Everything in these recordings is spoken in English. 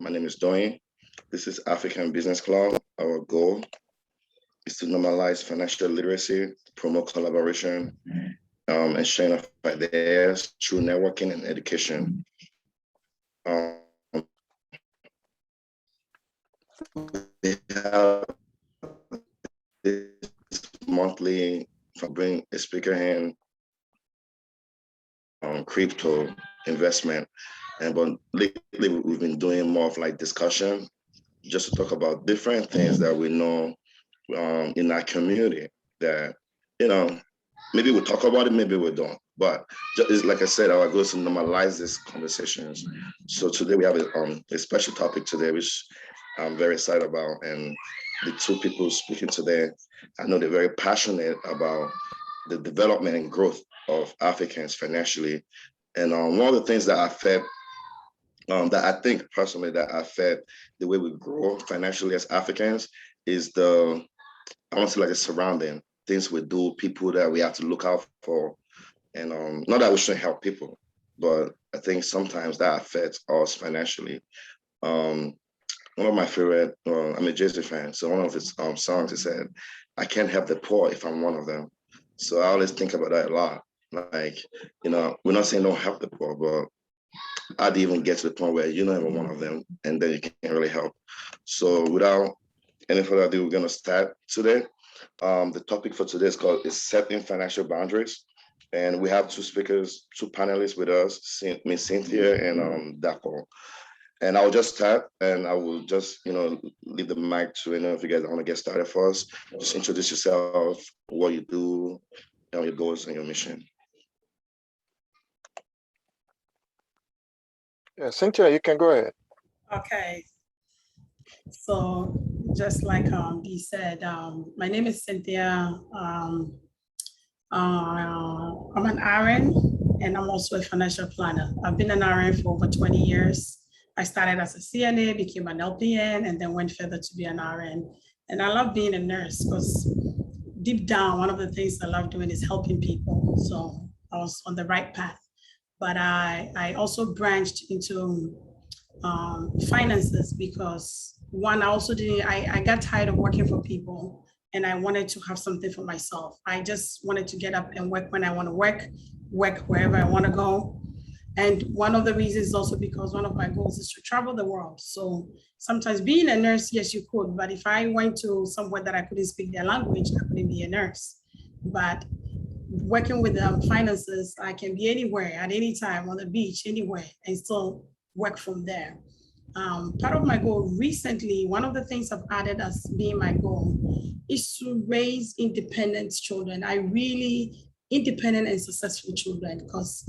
My name is Doyin. This is African Business Club. Our goal is to normalize financial literacy, promote collaboration, and sharing of ideas through networking and education. Um, we have this monthly, bring a speaker in on crypto investment. But lately we've been doing more of like discussion, just to talk about different things that we know in our community that, maybe we talk about it, maybe we don't. But just, like I said, our goal is to normalize these conversations. So today we have a special topic today, which I'm very excited about. And the two people speaking today, I know they're very passionate about the development and growth of Africans financially. And one of the things that affect that I think personally that affect the way we grow financially as Africans is I want to say like the surrounding things we do, people that we have to look out for. And not that we shouldn't help people, but I think sometimes that affects us financially. One of my favorite, I'm a Jay-Z fan, so one of his songs, he said, "I can't help the poor if I'm one of them." So I always think about that a lot. Like, we're not saying don't help the poor, but I'd even get to the point where you're not even one of them, and then you can't really help. So without any further ado, we're going to start today. The topic for today is setting financial boundaries. And we have two speakers, two panelists with us, Miss Cynthia and Dapo. And I'll just start and I will just, leave the mic to any of you guys that want to get started first. Just introduce yourself, what you do, your goals and your mission. Yeah, Cynthia, you can go ahead. Okay. So just like Dee said, my name is Cynthia. I'm an RN and I'm also a financial planner. I've been an RN for over 20 years. I started as a CNA, became an LPN, and then went further to be an RN. And I love being a nurse because deep down, one of the things I love doing is helping people. So I was on the right path. But I also branched into finances because one, I got tired of working for people and I wanted to have something for myself. I just wanted to get up and work when I want to work wherever I want to go. And one of the reasons is also because one of my goals is to travel the world. So sometimes being a nurse, yes, you could, but if I went to somewhere that I couldn't speak their language, I couldn't be a nurse. But working with finances, I can be anywhere at any time on the beach, anywhere, and still work from there. Part of my goal recently, one of the things I've added as being my goal is to raise independent children. Independent and successful children, because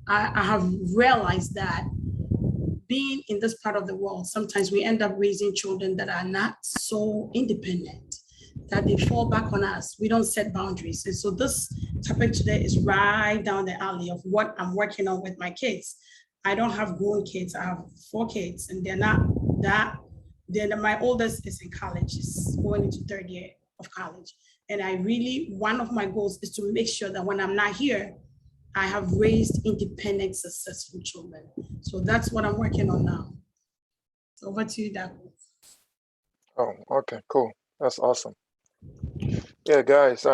I have realized that being in this part of the world, sometimes we end up raising children that are not so independent, that they fall back on us. We don't set boundaries. And so this topic today is right down the alley of what I'm working on with my kids. I don't have grown kids. I have 4 kids and they're not that, my oldest is in college, is going into 3rd year of college. And one of my goals is to make sure that when I'm not here, I have raised independent, successful children. So that's what I'm working on now. So over to you, Dapo. Oh, okay, cool. That's awesome. Yeah, guys,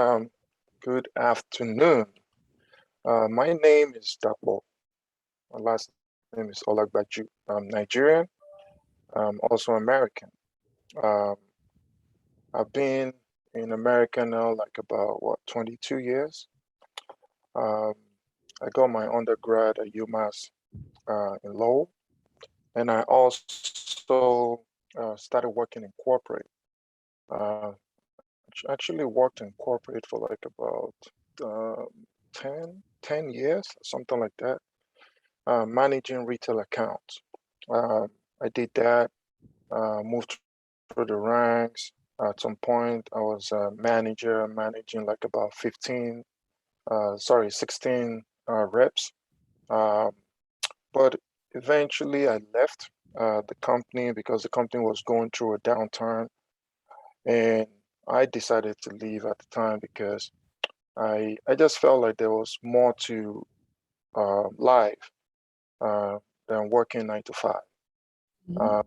good afternoon. My name is Dapo. My last name is Olagbaju. I'm Nigerian. I'm also American. I've been in America now like about 22 years. I got my undergrad at UMass in Lowell, and I also started working in corporate. Actually worked in corporate for like about 10 years, something like that, managing retail accounts. I did that, moved through the ranks. At some point, I was a manager, managing like about 16 reps. But eventually I left the company because the company was going through a downturn. And I decided to leave at the time because I just felt like there was more to life than working 9 to 5.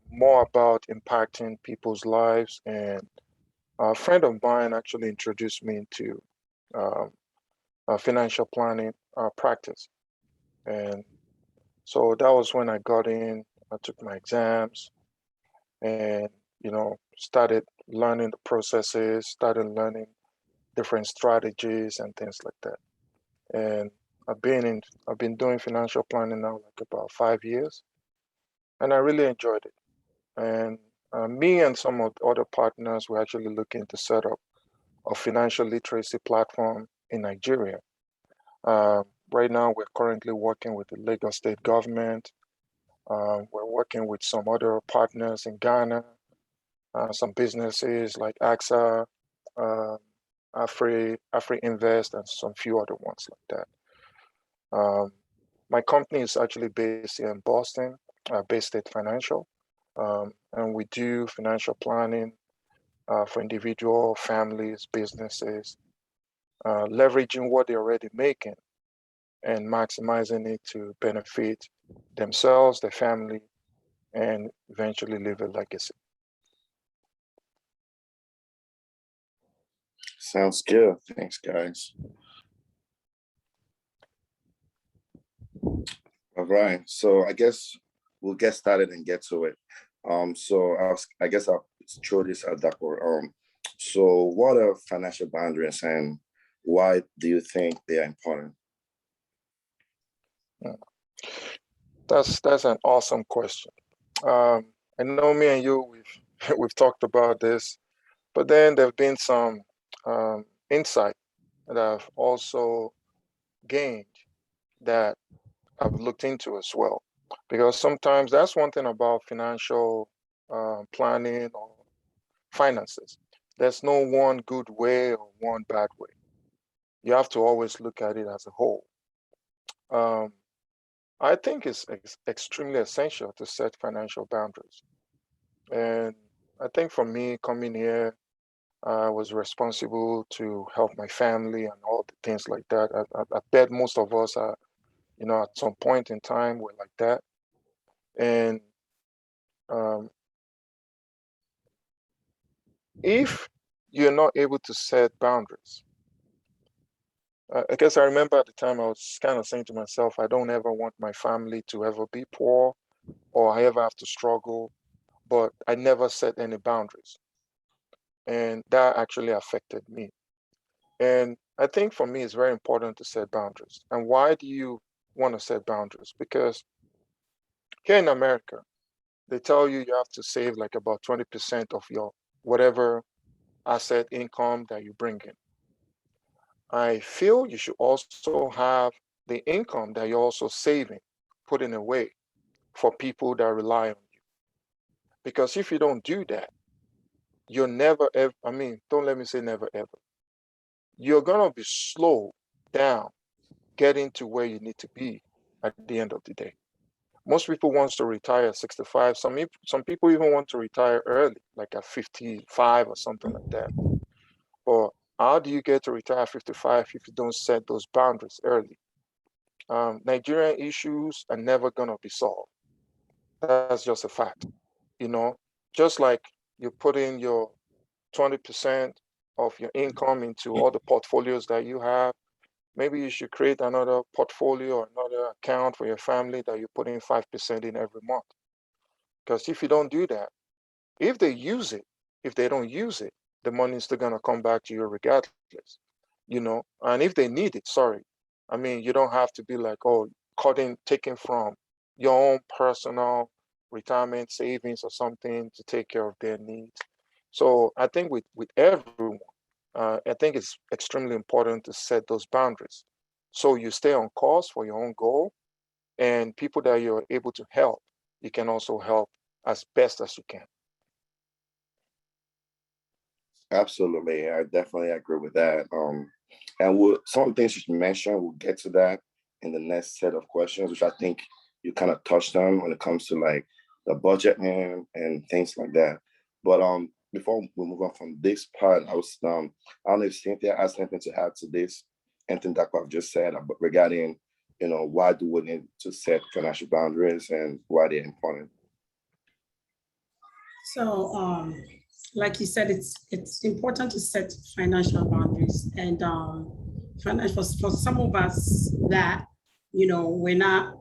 more about impacting people's lives. And a friend of mine actually introduced me into a financial planning practice. And so that was when I got in, I took my exams and, started learning the processes, started learning different strategies and things like that. And I've been doing financial planning now like about 5 years, and I really enjoyed it. And me and some of the other partners were actually looking to set up a financial literacy platform in Nigeria. Uh, right now, we're currently working with the Lagos state government. We're working with some other partners in Ghana, some businesses like AXA, uh, Afri Invest, and some few other ones like that. My company is actually based here in Boston, Bay State Financial, and we do financial planning for individual families, businesses, leveraging what they're already making and maximizing it to benefit themselves, their family, and eventually leave a legacy. Sounds good. Thanks, guys. All right. So I guess we'll get started and get to it. I guess I'll throw this at Dapo. So what are financial boundaries and why do you think they are important? That's an awesome question. I know me and you we've talked about this, but then there've been some insight that I've also gained that I've looked into as well. Because sometimes that's one thing about financial planning or finances. There's no one good way or one bad way. You have to always look at it as a whole. Um, I think it's extremely essential to set financial boundaries. And I think for me, coming here, I was responsible to help my family and all the things like that. I bet most of us are, at some point in time, we're like that. And um, if you're not able to set boundaries, I guess I remember at the time I was kind of saying to myself, I don't ever want my family to ever be poor or I ever have to struggle, but I never set any boundaries. And that actually affected me. And I think for me, it's very important to set boundaries. And why do you want to set boundaries? Because here in America, they tell you have to save like about 20% of your whatever asset income that you bring in. I feel you should also have the income that you're also saving, putting away for people that rely on you. Because if you don't do that, you're never ever, don't let me say never ever. You're gonna be slow down getting to where you need to be at the end of the day. Most people wants to retire at 65. Some people even want to retire early, like at 55 or something like that. But how do you get to retire at 55 if you don't set those boundaries early? Nigerian issues are never gonna be solved. That's just a fact. You know, just like you put in your 20% of your income into all the portfolios that you have, maybe you should create another portfolio or another account for your family that you put in 5% in every month. Because if you don't do that, if they use it, if they don't use it, the money is still gonna come back to you regardless. And if they need it, sorry. You don't have to be like, oh, taking from your own personal retirement savings or something to take care of their needs. So I think with everyone, I think it's extremely important to set those boundaries. So you stay on course for your own goal, and people that you're able to help, you can also help as best as you can. Absolutely. I definitely agree with that. And some of the things you mentioned, we'll get to that in the next set of questions, which I think you kind of touched on when it comes to like the budget and things like that. But before we move on from this part, I don't know if Cynthia has anything to add to this, anything that I've just said regarding, why do we need to set financial boundaries and why they're important. So, like you said, it's important to set financial boundaries, and for some of us that we're not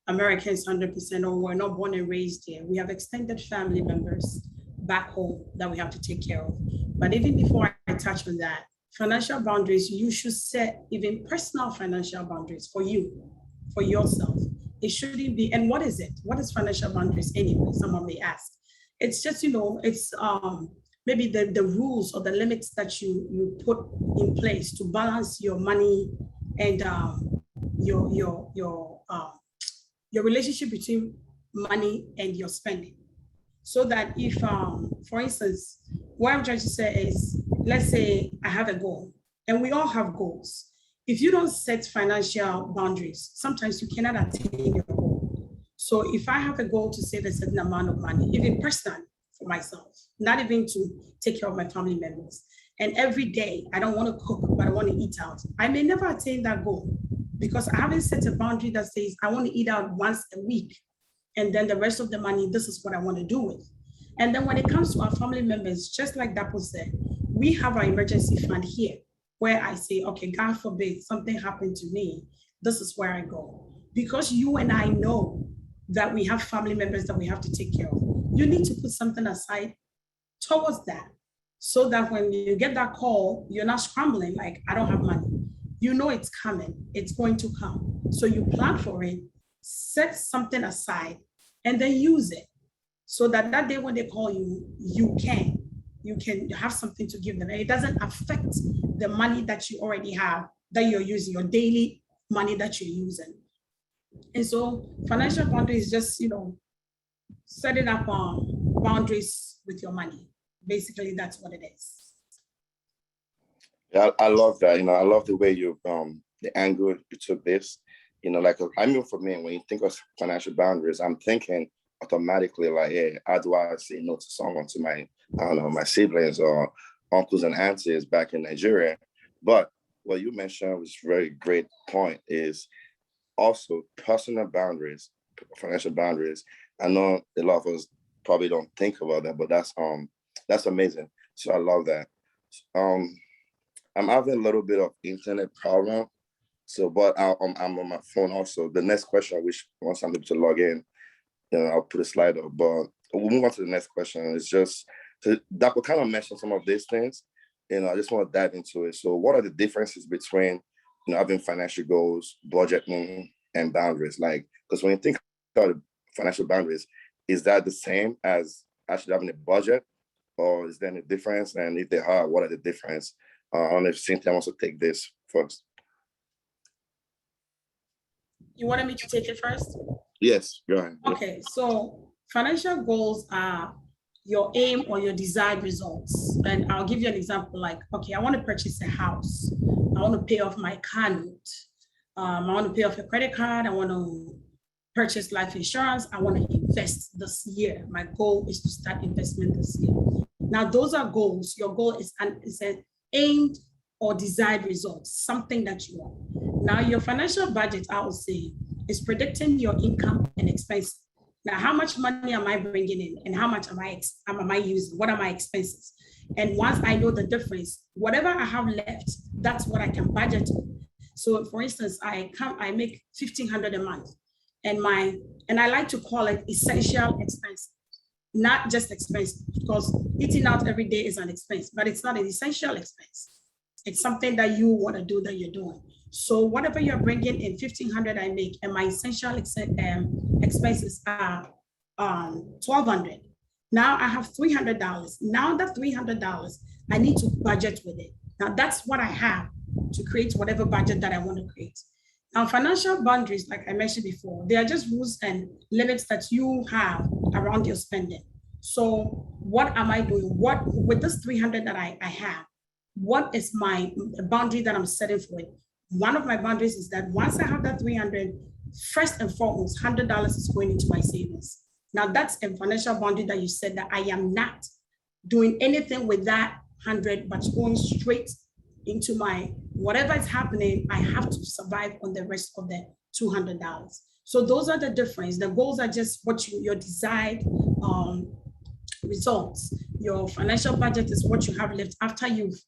Americans 100%, or we're not born and raised here. We have extended family members back home that we have to take care of. But even before I touch on that, financial boundaries, you should set even personal financial boundaries for you, for yourself. It shouldn't be, and what is it? What is financial boundaries anyway? Someone may ask. It's just, it's maybe the rules or the limits that you put in place to balance your money and your relationship between money and your spending. So that if, for instance, what I'm trying to say is, let's say I have a goal, and we all have goals. If you don't set financial boundaries, sometimes you cannot attain your goal. So if I have a goal to save a certain amount of money, even personally for myself, not even to take care of my family members, and every day I don't want to cook, but I want to eat out, I may never attain that goal because I haven't set a boundary that says I want to eat out once a week. And then the rest of the money, this is what I want to do with. And then when it comes to our family members, just like Dapo said, we have our emergency fund here where I say, okay, God forbid something happened to me, this is where I go. Because you and I know that we have family members that we have to take care of. You need to put something aside towards that so that when you get that call, you're not scrambling like, I don't have money. You know it's coming, it's going to come. So you plan for it, set something aside, and then use it so that that day when they call you, you can have something to give them. And it doesn't affect the money that you already have, that you're using, your daily money that you're using. And so financial boundaries is just, setting up boundaries with your money. Basically, that's what it is. Yeah, I love that. I love the way you, the angle you took this. Like, I mean, for me, when you think of financial boundaries, I'm thinking automatically like, hey, how do I say no to someone, to my, I don't know, my siblings or uncles and aunties back in Nigeria? But what you mentioned was a very great point, is also personal boundaries, financial boundaries. I know a lot of us probably don't think about that, but that's amazing. So I love that. I'm having a little bit of internet problem. So, but I'm on my phone also. The next question, which wants somebody to log in, I'll put a slide up. But we'll move on to the next question. It's just, that will kind of mention some of these things. I just want to dive into it. So what are the differences between, having financial goals, budgeting, and boundaries? Like, because when you think about financial boundaries, is that the same as actually having a budget, or is there any difference? And if there are, what are the difference? I don't know if Cynthia wants to take this first. You wanted me to take it first? Yes, go ahead. Okay, so financial goals are your aim or your desired results. And I'll give you an example like, okay, I want to purchase a house. I want to pay off my car note. I want to pay off a credit card. I want to purchase life insurance. I want to invest this year. My goal is to start investment this year. Now, those are goals. Your goal is an aimed or desired results, something that you want. Now, your financial budget, I will say, is predicting your income and expenses. Now, how much money am I bringing in, and how much am I using? What are my expenses? And once I know the difference, whatever I have left, that's what I can budget. So, for instance, I make $1,500 a month, and I like to call it essential expense, not just expense, because eating out every day is an expense, but it's not an essential expense. It's something that you want to do, that you're doing. So whatever you're bringing in, $1,500 I make, and my essential expenses are $1,200. Now I have $300. Now that $300, I need to budget with it. Now that's what I have to create whatever budget that I want to create. Now, financial boundaries, like I mentioned before, they are just rules and limits that you have around your spending. So what am I doing? What with this $300 that I have, what is my boundary that I'm setting for it? One of my boundaries is that once I have that $300, first and foremost, $100 is going into my savings. Now that's a financial boundary that you said that I am not doing anything with that 100, but going straight into my, whatever is happening, I have to survive on the rest of the $200. So those are the difference. The goals are just what your desired results. Your financial budget is what you have left after you've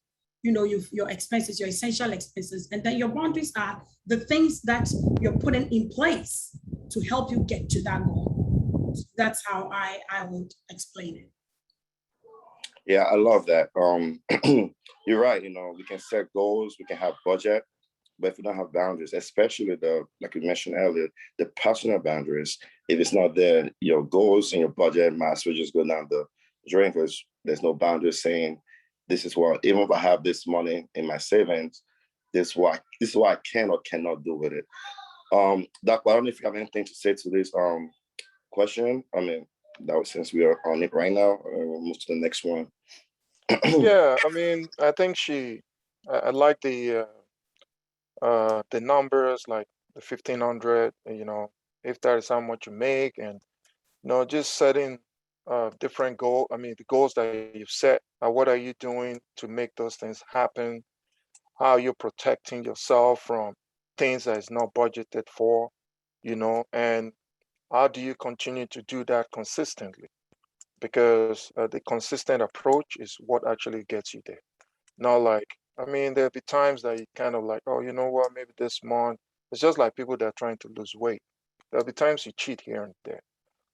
your expenses, your essential expenses, and then your boundaries are the things that you're putting in place to help you get to that goal. That's how I would explain it. Yeah, I love that. You're right. We can set goals, we can have budget, but if we don't have boundaries, especially like you mentioned earlier, the personal boundaries, if it's not there, your goals and your budget might as well just go down the drain because there's no boundaries saying this is what, even if I have this money in my savings, this is what I can or cannot do with it. Doc, I don't know if you have anything to say to this question. I mean, that was, since we are on it right now, we'll move to the next one. Yeah, I mean, I think I like the numbers, like the 1,500. If that is how much you make, and just setting different goal. I mean, the goals that you've set. What are you doing to make those things happen? How you're protecting yourself from things that is not budgeted for, and how do you continue to do that consistently? Because the consistent approach is what actually gets you there. Not like, I mean, there'll be times that you kind of like, oh, you know what, maybe this month, it's just like people that are trying to lose weight. There'll be times you cheat here and there,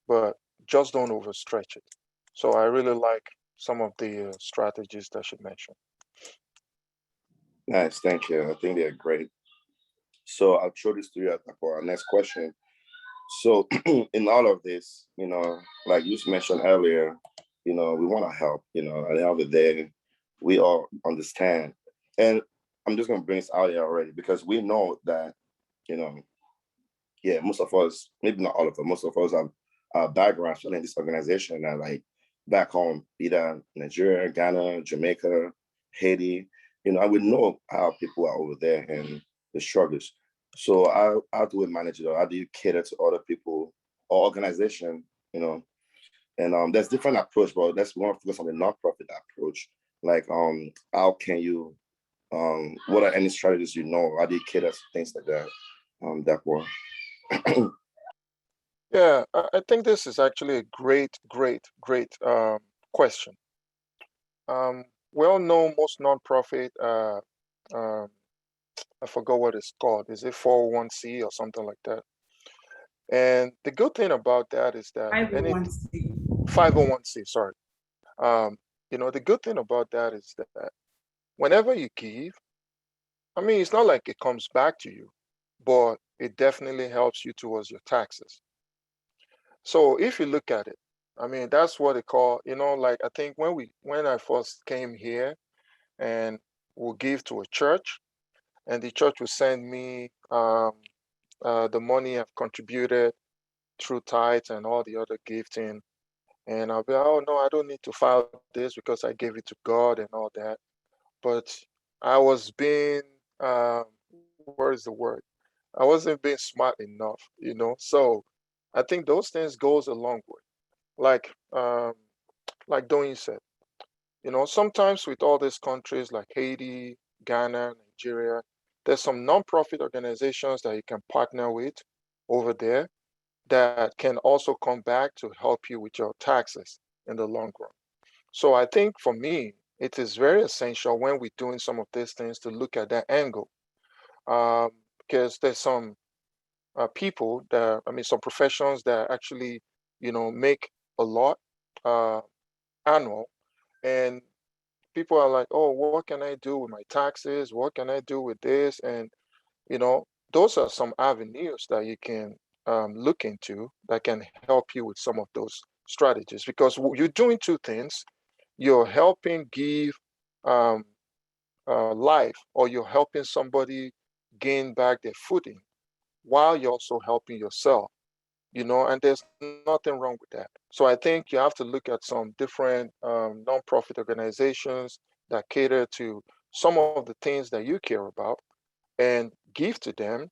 but just don't overstretch it. So I really like some of the strategies that she mentioned. Nice, thank you. I think they're great. So I'll throw this to you for our next question. So in all of this, like you mentioned earlier, we want to help, at the end of the day, we all understand. And I'm just going to bring this out here already because we know that, most of us, maybe not all of us, most of us have backgrounds in this organization that like back home, either Nigeria, Ghana, Jamaica, Haiti, I would know how people are over there and the struggles. So how do we manage it? Or how do you cater to other people or organization, And there's different approach, but let's want to focus on the nonprofit approach. Like, how can you, what are any strategies How do you cater to things like that? That one. Yeah, I think this is actually a great, great, great question. We all know most nonprofit, I forgot what it's called. Is it 401c or something like that? And the good thing about that is that 501c, sorry. The good thing about that is that whenever you give, I mean, it's not like it comes back to you, but it definitely helps you towards your taxes. So if you look at it, I mean, that's what they call, like I think when I first came here and we'll give to a church, and the church will send me the money I've contributed through tithes and all the other gifting. And I'll be, oh no, I don't need to file this because I gave it to God and all that. But I was being, what is the word? I wasn't being smart enough, So I think those things goes a long way. Like Doyin said, sometimes with all these countries like Haiti, Ghana, Nigeria, there's some nonprofit organizations that you can partner with over there that can also come back to help you with your taxes in the long run. So I think for me, it is very essential when we're doing some of these things to look at that angle, because there's some people that, I mean, some professions that actually, make a lot annual, and people are like, oh, what can I do with my taxes? What can I do with this? And, those are some avenues that you can look into that can help you with some of those strategies, because you're doing two things. You're helping give life, or you're helping somebody gain back their footing while you're also helping yourself, and there's nothing wrong with that. So I think you have to look at some different nonprofit organizations that cater to some of the things that you care about and give to them.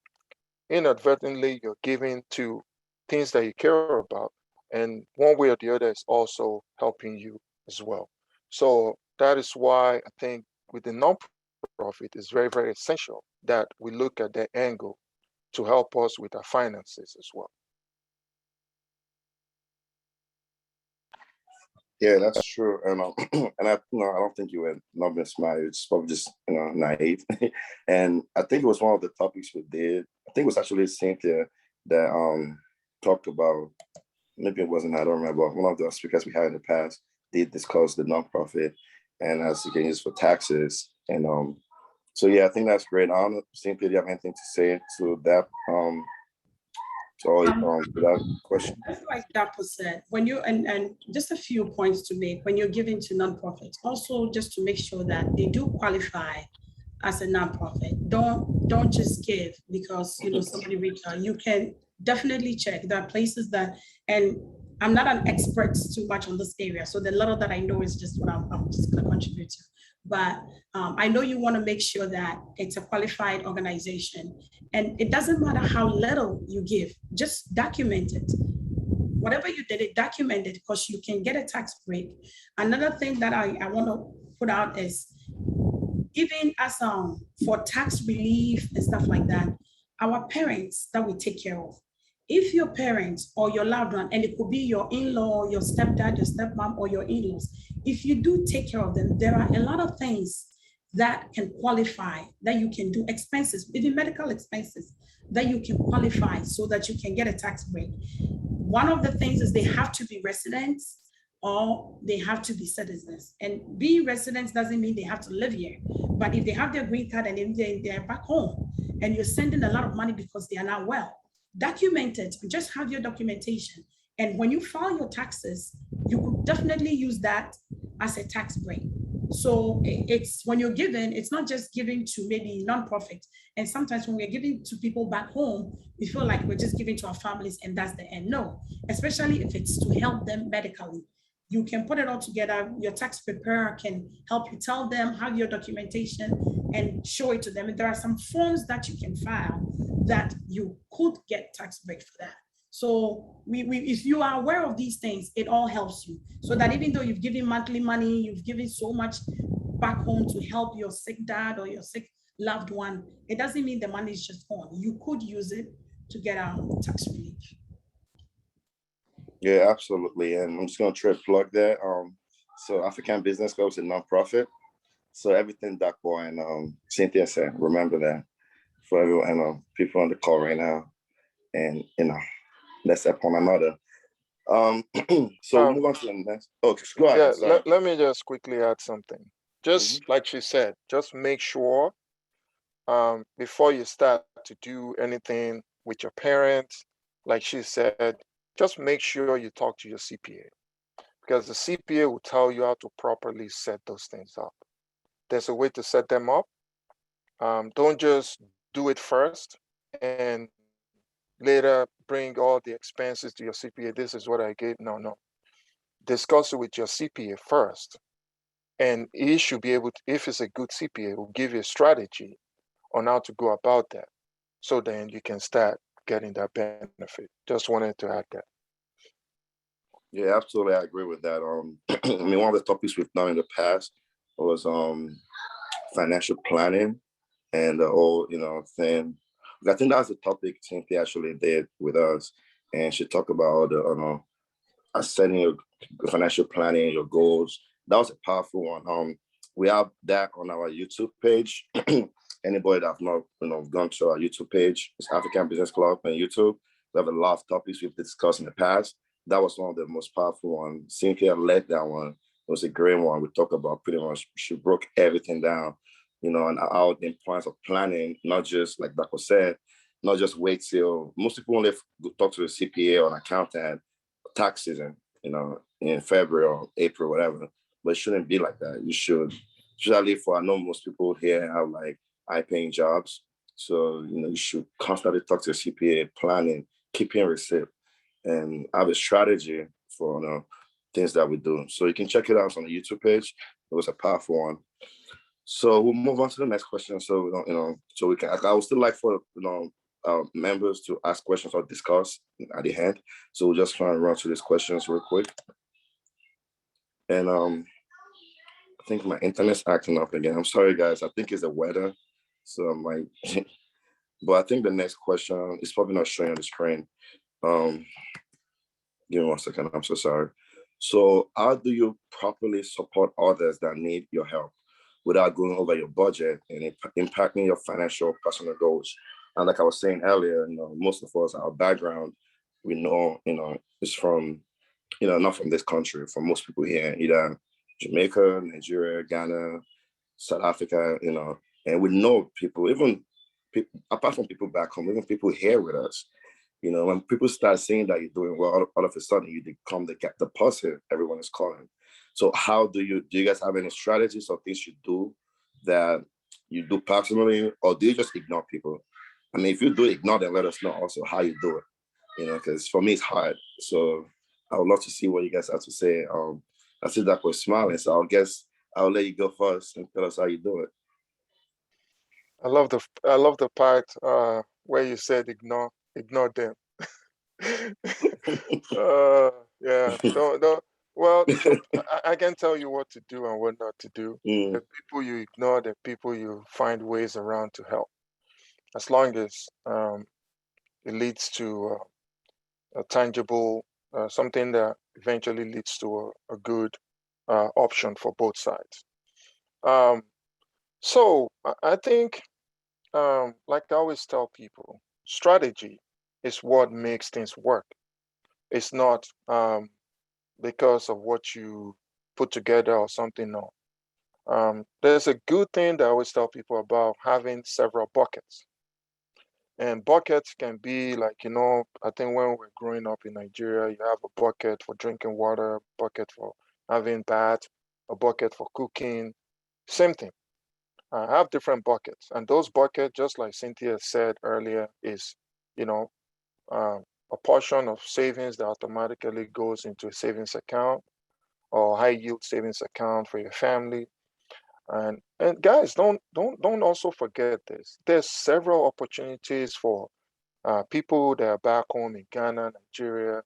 Inadvertently, you're giving to things that you care about, and one way or the other is also helping you as well. So that is why I think with the nonprofit, it's very, very essential that we look at that angle to help us with our finances as well. Yeah, that's true. And and I, I don't think you were not being smart. It's probably just naive. And I think it was one of the topics we did. I think it was actually Cynthia that talked about. Maybe it wasn't. I don't remember. One of the speakers we had in the past did discuss the nonprofit and as you can use for taxes. And so yeah, I think that's great. I don't know, Cynthia, do you have anything to say to that? To that question. Just like Dapo said, when you and just a few points to make when you're giving to nonprofits, also just to make sure that they do qualify as a nonprofit. Don't just give because somebody reached out. You can definitely check. There are places that, and I'm not an expert too much on this area, so the little that I know is just what I'm just going to contribute to. But I know you want to make sure that it's a qualified organization, and it doesn't matter how little you give, just document it. Whatever you did, it documented because you can get a tax break. Another thing that I want to put out is even as for tax relief and stuff like that, our parents that we take care of. If your parents or your loved one, and it could be your in-law, your stepdad, your stepmom, or your in-laws, if you do take care of them, there are a lot of things that can qualify, that you can do, expenses, even medical expenses, that you can qualify so that you can get a tax break. One of the things is they have to be residents or they have to be citizens. And being residents doesn't mean they have to live here. But if they have their green card and if they're back home and you're sending a lot of money because they are not well, document it, just have your documentation. And when you file your taxes, you could definitely use that as a tax break. So it's when you're giving, it's not just giving to maybe nonprofit. And sometimes when we're giving to people back home, we feel like we're just giving to our families and that's the end. No, especially if it's to help them medically. You can put it all together. Your tax preparer can help you tell them, have your documentation and show it to them. And there are some forms that you can file that you could get tax break for that. So if you are aware of these things, it all helps you. So that even though you've given monthly money, you've given so much back home to help your sick dad or your sick loved one, it doesn't mean the money is just gone. You could use it to get tax relief. Yeah, absolutely. And I'm just going to try to plug that. So African Business Club is a nonprofit. So everything Dapo and Cynthia said, remember that for everyone, people on the call right now. And, let's upon another. So we'll move on to the next. Oh, go ahead. Yeah, let me just quickly add something. Just like she said, just make sure before you start to do anything with your parents, like she said, just make sure you talk to your CPA because the CPA will tell you how to properly set those things up. There's a way to set them up. Don't just do it first and later bring all the expenses to your CPA. This is what I gave. No. Discuss it with your CPA first. And he should be able to, if it's a good CPA, will give you a strategy on how to go about that. So then you can start getting that benefit. Just wanted to add that. Yeah, absolutely. I agree with that. I mean, one of the topics we've done in the past was financial planning and the whole, thing. I think that's the topic Cynthia actually did with us. And she talked about the setting your financial planning, your goals. That was a powerful one. We have that on our YouTube page. Anybody that have not, gone to our YouTube page, it's African Business Club on YouTube. We have a lot of topics we've discussed in the past. That was one of the most powerful ones. Cynthia led that one. It was a great one. We talked about pretty much, she broke everything down, and how the importance of planning, not just like Dapo said, not just wait till, most people only talk to a CPA or an accountant, tax season, in February or April, whatever. But it shouldn't be like that. You should, especially for, I know most people here have like high-paying jobs. So, you should constantly talk to a CPA, planning, keeping receipt, and have a strategy for things that we do. So you can check it out on the YouTube page. It was a powerful one. So we'll move on to the next question. So we don't, so we can. I would still like for members to ask questions or discuss at the end. So we'll just try and run through these questions real quick. And I think my internet's acting up again. I'm sorry, guys. I think it's the weather. So I'm like, but I think the next question is probably not showing on the screen. Give me 1 second. I'm so sorry. So how do you properly support others that need your help without going over your budget and impacting your financial personal goals? And like I was saying earlier, most of us, our background, we know, is from, not from this country. For most people here, either Jamaica, Nigeria, Ghana, South Africa, and we know people, even people, apart from people back home, even people here with us, when people start seeing that you're doing well, all of a sudden you become the person everyone is calling. So how do you guys have any strategies or things you do that you do personally, or do you just ignore people? I mean, if you do ignore them, let us know also how you do it, because for me it's hard. So I would love to see what you guys have to say. I see that we're smiling, so I guess I'll let you go first and tell us how you do it. I love the part where you said ignore them. Yeah, don't. Well, I can tell you what to do and what not to do. The people you ignore, the people you find ways around to help, as long as it leads to a tangible something that eventually leads to a good option for both sides. So I think, like I always tell people, strategy is what makes things work. It's not because of what you put together or something. No. There's a good thing that I always tell people about having several buckets. And buckets can be like, I think when we're growing up in Nigeria, you have a bucket for drinking water, a bucket for having bath, a bucket for cooking. Same thing. I have different buckets. And those buckets, just like Cynthia said earlier, is, a portion of savings that automatically goes into a savings account or high yield savings account for your family. And guys, don't also forget this. There's several opportunities for people that are back home in Ghana, Nigeria,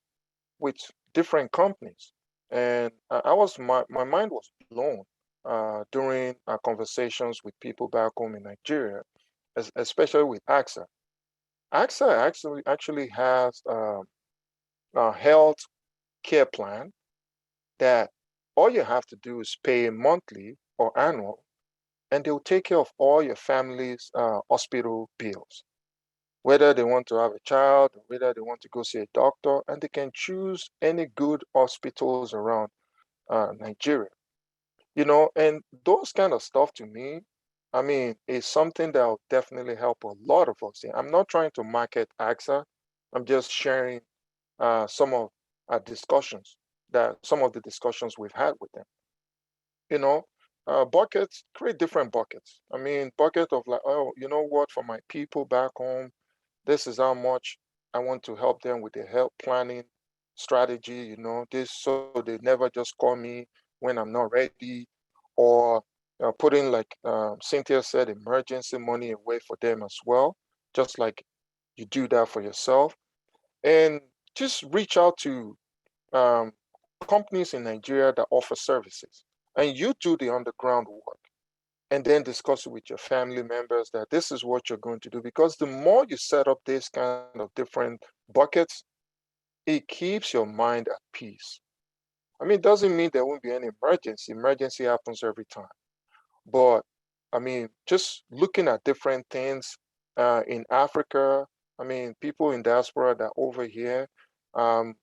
with different companies. And my mind was blown during our conversations with people back home in Nigeria, especially with AXA. AXA actually has a health care plan that all you have to do is pay monthly or annual, and they'll take care of all your family's hospital bills, whether they want to have a child, or whether they want to go see a doctor, and they can choose any good hospitals around Nigeria. And those kind of stuff to me, I mean, is something that will definitely help a lot of us. I'm not trying to market AXA. I'm just sharing some of our discussions, some of the discussions we've had with them. Buckets, create different buckets. I mean, bucket of like, oh, you know what, for my people back home, this is how much I want to help them with their health planning strategy, this, so they never just call me when I'm not ready, or putting, like Cynthia said, emergency money away for them as well, just like you do that for yourself. And just reach out to um, companies in Nigeria that offer services, and you do the underground work, and then discuss it with your family members that this is what you're going to do. Because the more you set up this kind of different buckets, it keeps your mind at peace. I mean, it doesn't mean there won't be any emergency. Emergency happens every time. But I mean, just looking at different things in Africa, I mean, people in diaspora that are over here, what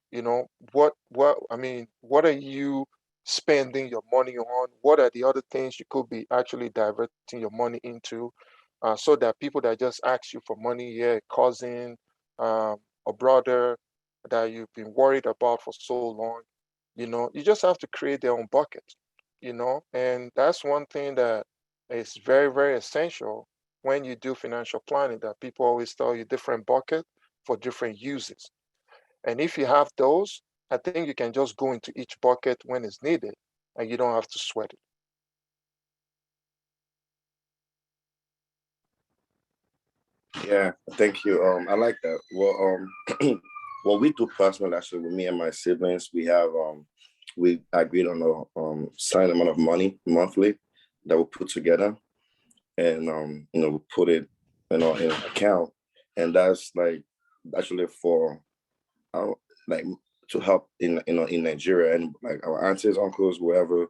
are you spending your money on? What are the other things you could be actually diverting your money into, so that people that just ask you for money, yeah, a cousin, a brother that you've been worried about for so long, you just have to create their own bucket, and that's one thing that is very, very essential when you do financial planning, that people always tell you different bucket for different uses. And if you have those, I think you can just go into each bucket when it's needed and you don't have to sweat it. Yeah, thank you. I like that. Well, what we do personally, actually, with me and my siblings, we agreed on a certain amount of money monthly that we put together, and we put it, in an account, and that's like actually for, like to help in Nigeria, and like our aunties, uncles, whoever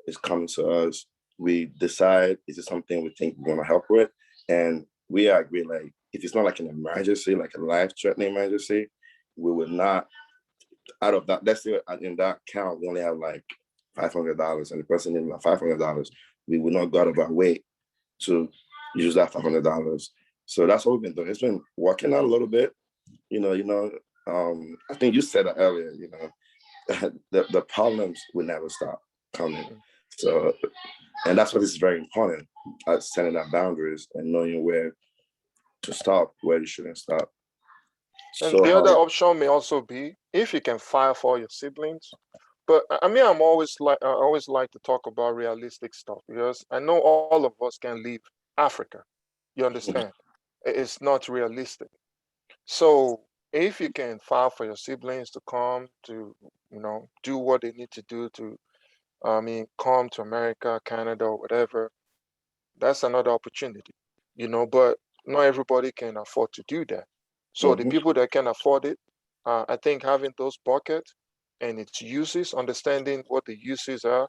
is coming to us, we decide is it something we think we're gonna help with, and we agree like if it's not like an emergency, like a life-threatening emergency, we would not out of that. Let's say in that count we only have like $500, and the person needs like $500. We would not go out of our way to use that $500. So that's what we've been doing. It's been working out a little bit, I think you said that earlier, the problems will never stop coming. So, and that's what is very important, setting that boundaries and knowing where to stop, where you shouldn't stop. And So the other option may also be if you can file for your siblings. But I mean, I always like to talk about realistic stuff, because I know all of us can leave Africa. You understand? It's not realistic. So if you can file for your siblings to come to, do what they need to do to, come to America, Canada, or whatever, that's another opportunity, but not everybody can afford to do that. So the people that can afford it, I think having those buckets and its uses, understanding what the uses are,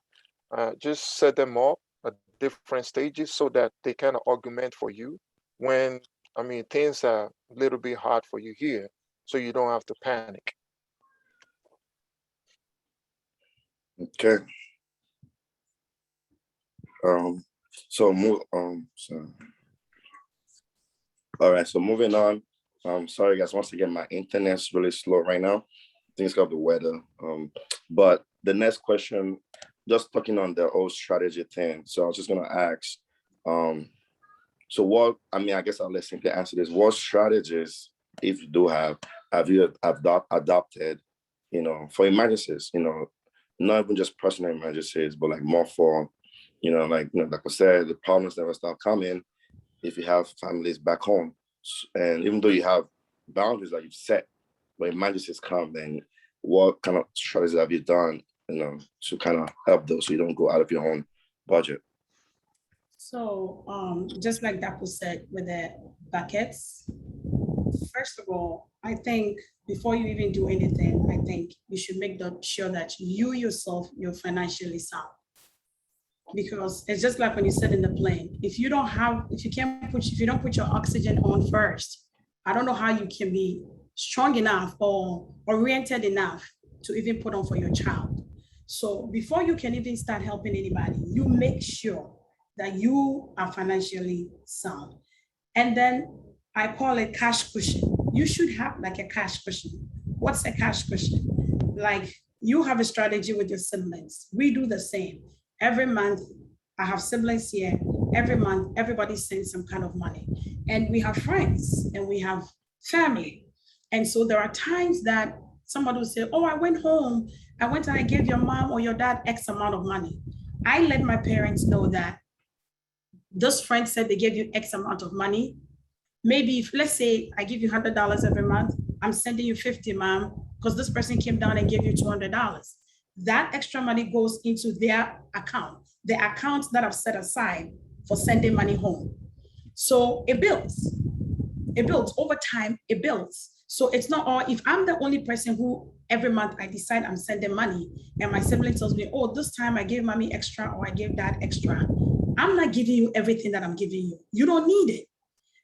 just set them up at different stages so that they kind of augment for you when, things are a little bit hard for you here, so you don't have to panic. Okay. All right, so moving on. Sorry guys, once again, my internet's really slow right now. I think it's got the weather. But the next question, just talking on the whole strategy thing. So I was just gonna ask, so what, I guess I'll let simply answer this. What strategies, if you do have you adopted, for emergencies, not even just personal emergencies, but like more for, like I said, the problems never stop coming if you have families back home. And even though you have boundaries that you've set, when emergencies come, then what kind of strategies have you done, to kind of help those so you don't go out of your own budget? So just like Dapo said with the buckets, first of all, I think before you even do anything, I think you should make sure that you yourself, you're financially sound. Because it's just like when you sit in the plane, if you don't put your oxygen on first, I don't know how you can be strong enough or oriented enough to even put on for your child. So before you can even start helping anybody, you make sure that you are financially sound. And then I call it cash cushion. You should have like a cash cushion. What's a cash cushion? Like you have a strategy with your siblings. We do the same. Every month, I have siblings here. Every month, everybody sends some kind of money. And we have friends and we have family. And so there are times that somebody will say, oh, I went home. I went and I gave your mom or your dad X amount of money. I let my parents know that those friends said they gave you X amount of money. Maybe if, let's say I give you $100 every month, I'm sending you 50, mom, because this person came down and gave you $200. That extra money goes into their account, the accounts that I've set aside for sending money home. So it builds over time, it builds. So it's not all, if I'm the only person who every month I decide I'm sending money and my sibling tells me, oh, this time I gave mommy extra or I gave dad extra. I'm not giving you everything that I'm giving you. You don't need it.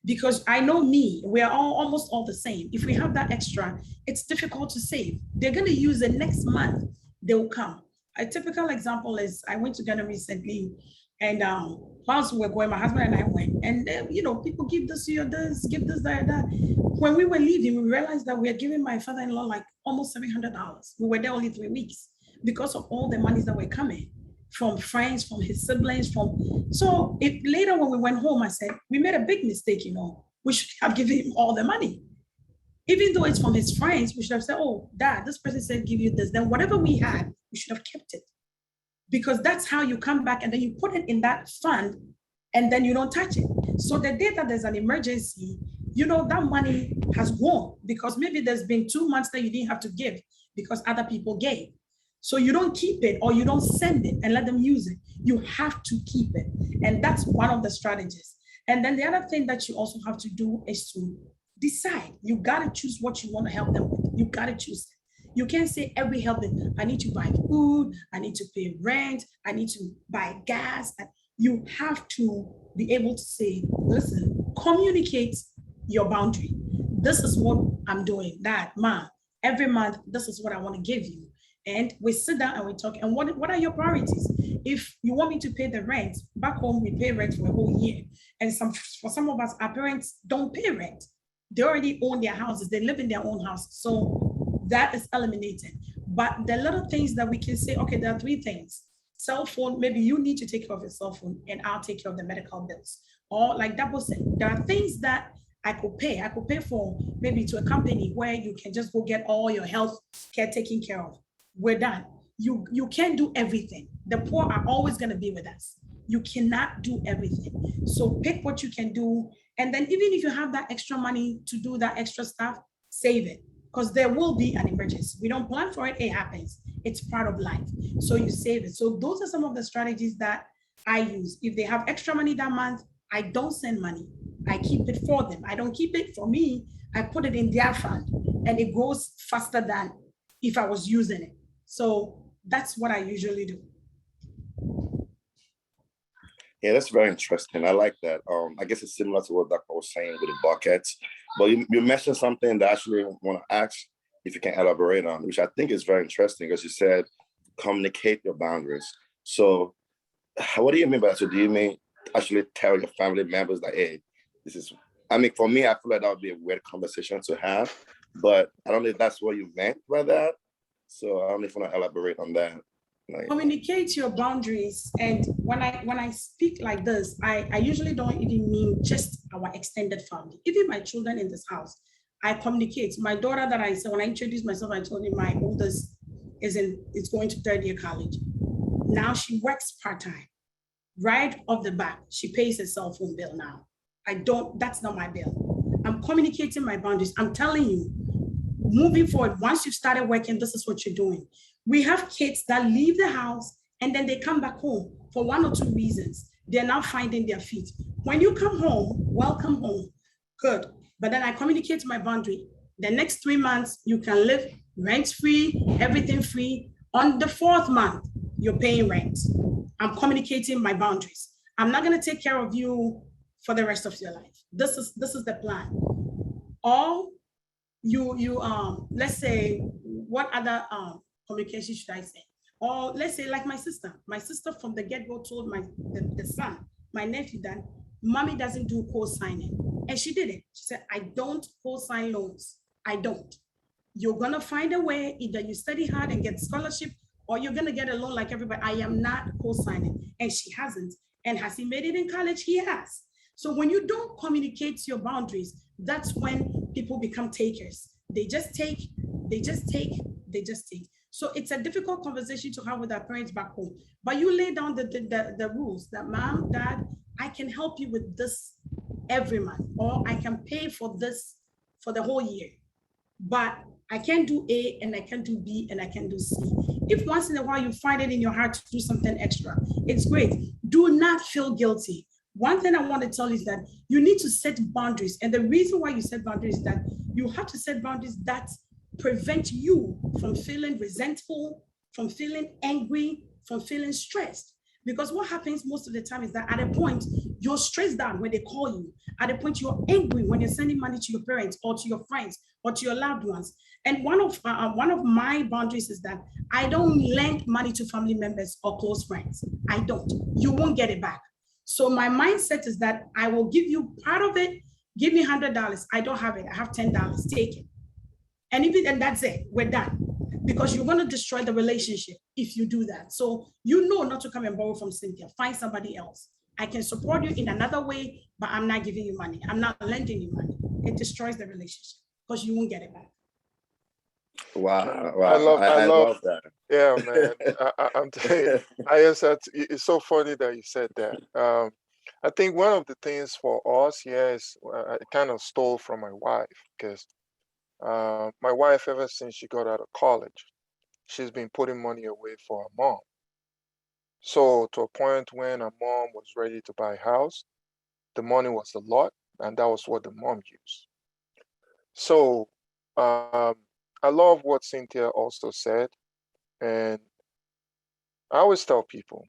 Because I know me, we are all almost all the same. If we have that extra, it's difficult to save. They're going to use it next month. They will come. A typical example is I went to Ghana recently, and whilst we were going, my husband and I went, and people give this, give this, that. When we were leaving, we realized that we are giving my father-in-law like almost $700. We were there only 3 weeks because of all the monies that were coming from friends, from his siblings, so later when we went home, I said, we made a big mistake, we should have given him all the money. Even though it's from his friends, we should have said, oh, dad, this person said, give you this. Then whatever we had, we should have kept it. Because that's how you come back and then you put it in that fund and then you don't touch it. So the day that there's an emergency, that money has grown because maybe there's been 2 months that you didn't have to give because other people gave. So you don't keep it or you don't send it and let them use it. You have to keep it. And that's one of the strategies. And then the other thing that you also have to do is to decide. You got to choose what you want to help them with. You got to choose it. You can't say every help that I need to buy food, I need to pay rent, I need to buy gas. You have to be able to say, listen, communicate your boundary. This is what I'm doing, that, ma, every month, this is what I want to give you. And we sit down and we talk. And what are your priorities? If you want me to pay the rent, back home, we pay rent for a whole year. And for some of us, our parents don't pay rent. They already own their houses. They live in their own house. So that is eliminated. But the little things that we can say, okay, there are three things. Cell phone, maybe you need to take care of your cell phone and I'll take care of the medical bills. Or like Double said, there are things that I could pay. I could pay for maybe to a company where you can just go get all your health care taken care of. We're done. You can't do everything. The poor are always going to be with us. You cannot do everything. So pick what you can do. And then even if you have that extra money to do that extra stuff, save it. Because there will be an emergency. We don't plan for it, it happens. It's part of life. So you save it. So those are some of the strategies that I use. If they have extra money that month, I don't send money. I keep it for them. I don't keep it for me. I put it in their fund and it goes faster than if I was using it. So that's what I usually do. Yeah, that's very interesting. I like that. I guess it's similar to what Dr. was saying with the buckets, but you mentioned something that I actually want to ask if you can elaborate on, which I think is very interesting, because you said communicate your boundaries. So what do you mean by that? So do you mean actually tell your family members that, hey, this is, I mean, for me, I feel like that would be a weird conversation to have, but I don't know if that's what you meant by that. So I don't know if you want to elaborate on that. Communicate your boundaries. And when I speak like this, I usually don't even mean just our extended family, even my children in this house. I communicate. My daughter that I said, when I introduced myself, I told you my oldest is going to third year college. Now she works part-time. Right off the bat, she pays her cell phone bill now. That's not my bill. I'm communicating my boundaries. I'm telling you, moving forward, once you've started working, this is what you're doing. We have kids that leave the house and then they come back home for one or two reasons. They're now finding their feet. When you come home, welcome home. Good. But then I communicate my boundary. The next 3 months, you can live rent-free, everything free. On the 4th month, you're paying rent. I'm communicating my boundaries. I'm not going to take care of you for the rest of your life. This is the plan. Or let's say, what other communication should I say? Or let's say like my sister from the get-go told the son, my nephew, that mommy doesn't do co-signing. And she did it. She said, I don't co-sign loans. I don't. You're gonna find a way, either you study hard and get scholarship, or you're gonna get a loan like everybody. I am not co-signing. And she hasn't. And has he made it in college? He has. So when you don't communicate your boundaries, that's when people become takers. They just take. So it's a difficult conversation to have with our parents back home. But you lay down the rules that, mom, dad, I can help you with this every month, or I can pay for this for the whole year. But I can't do A, and I can't do B, and I can't do C. If once in a while you find it in your heart to do something extra, it's great. Do not feel guilty. One thing I want to tell you is that you need to set boundaries. And the reason why you set boundaries is that you have to set boundaries that prevent you from feeling resentful, from feeling angry, from feeling stressed. Because what happens most of the time is that at a point, you're stressed out when they call you. At a point, you're angry when you're sending money to your parents or to your friends or to your loved ones. And one of my boundaries is that I don't lend money to family members or close friends. I don't. You won't get it back. So my mindset is that I will give you part of it. Give me $100. I don't have it. I have $10. Take it. And that's it. We're done. Because you're going to destroy the relationship if you do that. So you know not to come and borrow from Cynthia. Find somebody else. I can support you in another way, but I'm not giving you money. I'm not lending you money. It destroys the relationship because you won't get it back. Wow. I love that. Yeah, man. I'm telling you, it's so funny that you said that. I think one of the things for us, yes, I kind of stole from my wife, because my wife, ever since she got out of college, she's been putting money away for her mom. So to a point when her mom was ready to buy a house, the money was a lot, and that was what the mom used. So I love what Cynthia also said. And I always tell people,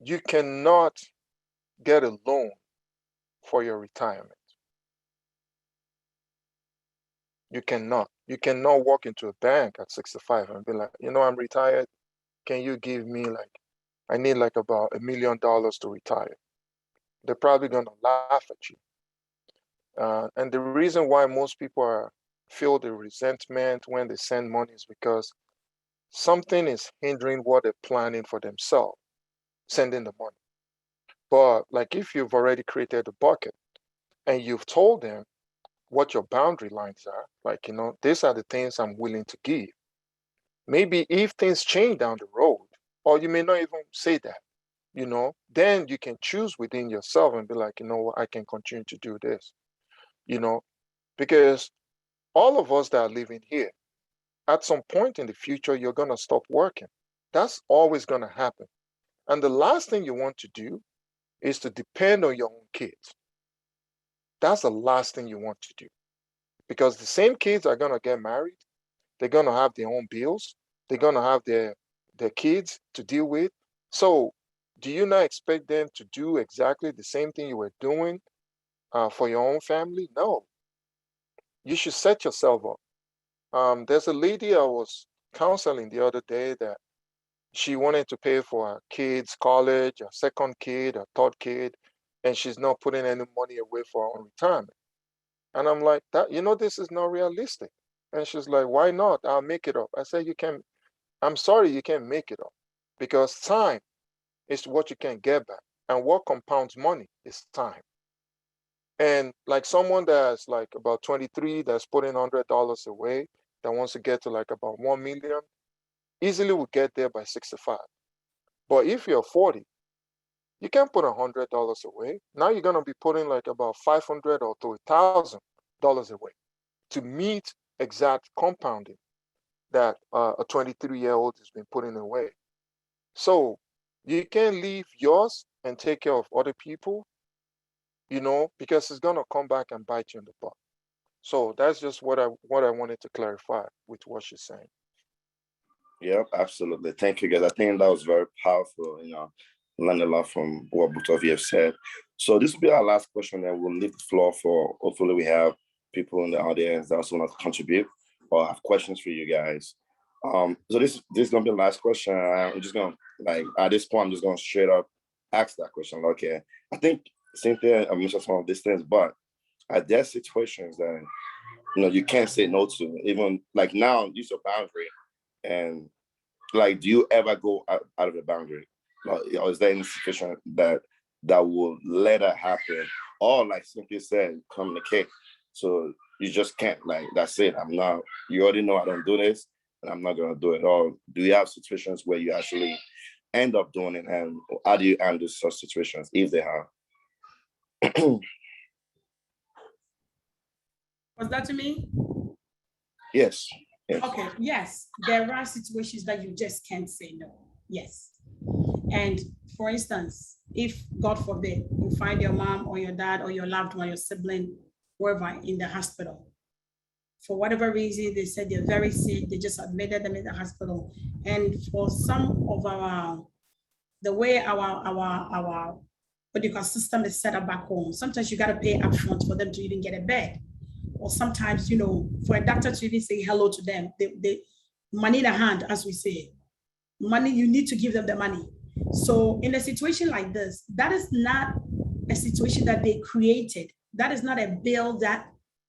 you cannot get a loan for your retirement. You cannot. You cannot walk into a bank at 65 and be like, I'm retired. Can you give me I need about $1 million to retire? They're probably going to laugh at you. And the reason why most people feel the resentment when they send money is because something is hindering what they're planning for themselves, sending the money. But if you've already created a bucket and you've told them what your boundary lines are, these are the things I'm willing to give. Maybe if things change down the road, or you may not even say that, then you can choose within yourself and be like, what, I can continue to do this, because all of us that are living here, at some point in the future, you're going to stop working. That's always going to happen. And the last thing you want to do is to depend on your own kids. That's the last thing you want to do, because the same kids are going to get married. They're going to have their own bills. They're going to have their kids to deal with. So do you not expect them to do exactly the same thing you were doing for your own family? No. You should set yourself up. There's a lady I was counseling the other day that she wanted to pay for her kids' college, her second kid, her third kid, and she's not putting any money away for her own retirement. And I'm like, this is not realistic. And she's like, why not? I'll make it up. I said, I'm sorry, you can't make it up, because time is what you can get back. And what compounds money is time. And someone that's about 23, that's putting $100 away, that wants to get to about 1 million, easily will get there by 65. But if you're 40, you can't put $100 away. Now you're going to be putting about $500 or to $1,000 away to meet exact compounding that a 23-year-old has been putting away. So you can't leave yours and take care of other people, because it's going to come back and bite you in the butt. So that's just what I wanted to clarify with what she's saying. Yep, absolutely. Thank you, guys. I think that was very powerful. Learned a lot from what both of you have said. So this will be our last question, and we'll leave the floor for, hopefully we have people in the audience that also want to contribute or have questions for you guys. So this is gonna be the last question. I'm just gonna at this point, I'm just gonna straight up ask that question. Okay, I think Cynthia mentioned some of these things, but are there situations that you can't say no to? Even now, use your boundary, and do you ever go out of the boundary? Or is there any situation that will let that happen? Or Cynthia said, communicate. So you just can't that's it. You already know I don't do this, and I'm not gonna do it. Or do you have situations where you actually end up doing it, and how do you handle such situations if they have? Was that to me? Yes. Okay, yes, there are situations that you just can't say no. Yes. And for instance, if God forbid you find your mom or your dad or your loved one, your sibling, wherever in the hospital, for whatever reason, they said they're very sick, they just admitted them in the hospital. And for some of the way our medical system is set up back home, sometimes you got to pay upfront for them to even get a bed. Or sometimes, for a doctor to even say hello to them, they money in the hand, as we say. Money, you need to give them the money. So in a situation like this, that is not a situation that they created. That is not a bill that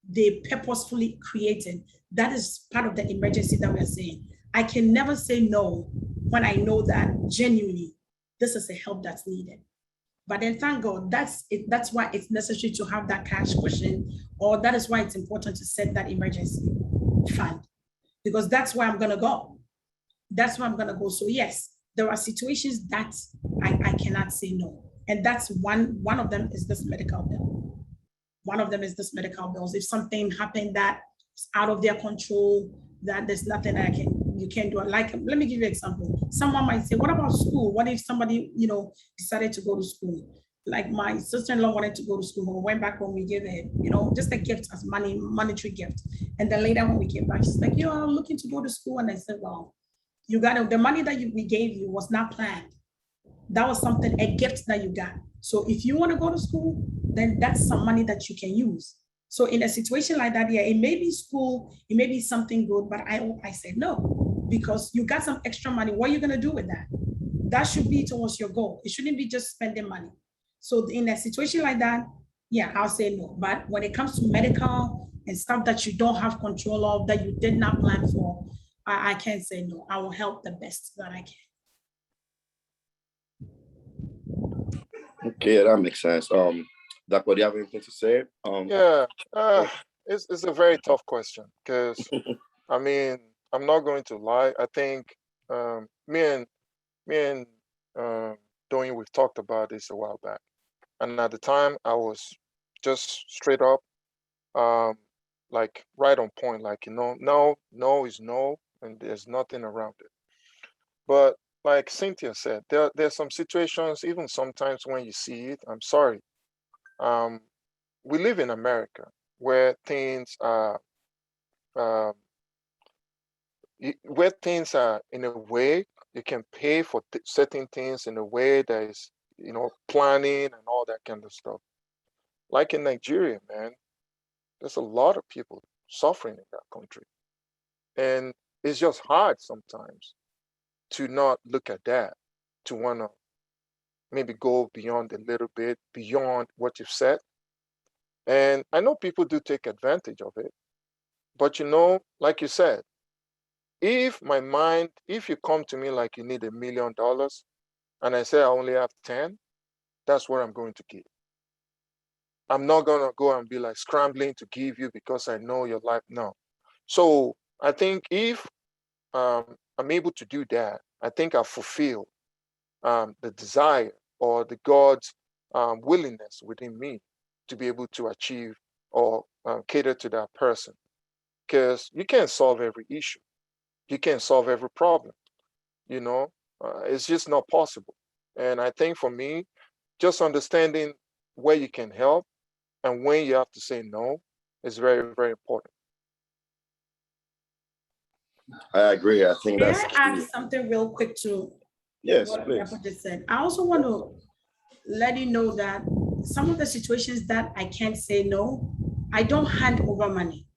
they purposefully created. That is part of the emergency that we're saying. I can never say no when I know that genuinely this is a help that's needed. But then thank God, that's it. That's why it's necessary to have that cash cushion, or that is why it's important to set that emergency fund, because that's where I'm gonna go. That's where I'm gonna go. So yes, there are situations that I cannot say no. And that's one of them is this medical bill. One of them is this medical bills. If something happened that's out of their control, that there's nothing that you can do. Let me give you an example. Someone might say, what about school? What if somebody, decided to go to school? Like my sister-in-law wanted to go to school. When we went back home, we gave her, just a gift as money, monetary gift. And then later when we came back, she's like, I'm looking to go to school. And I said, well, you got the money that we gave you was not planned. That was something, a gift that you got. So if you want to go to school, then that's some money that you can use. So in a situation like that, yeah, it may be school, it may be something good, but I said no, because you got some extra money. What are you going to do with that? That should be towards your goal. It shouldn't be just spending money. So in a situation like that, yeah, I'll say no. But when it comes to medical and stuff that you don't have control of, that you did not plan for, I can't say no. I will help the best that I can. Okay, that makes sense. Dapo, do you have anything to say? Yeah, it's a very tough question because I mean, I'm not going to lie. I think me and Doing, we've talked about this a while back, and at the time I was just straight up, like right on point. Like no is no, and there's nothing around it. But like Cynthia said, there's some situations, even sometimes when you see it. I'm sorry. Um, we live in America where things are um, where things are in a way you can pay for certain things in a way that is planning and all that kind of stuff. Like in Nigeria, man, there's a lot of people suffering in that country, and it's just hard sometimes to not look at that, to want to maybe go beyond a little bit beyond what you've said. And I know people do take advantage of it, but like you said, if you come to me like you need $1 million and I say I only have 10, that's what I'm going to give. I'm not going to go and be like scrambling to give you because I know your life. No. So I think if I'm able to do that, I think I fulfill the desire or the God's willingness within me to be able to achieve or cater to that person. Because you can't solve every issue. You can't solve every problem. It's just not possible. And I think for me, just understanding where you can help and when you have to say no is very, very important. I agree. I think May that's I add something real quick to yes, what please. Dapo just said? I also want to let you know that some of the situations that I can't say no, I don't hand over money.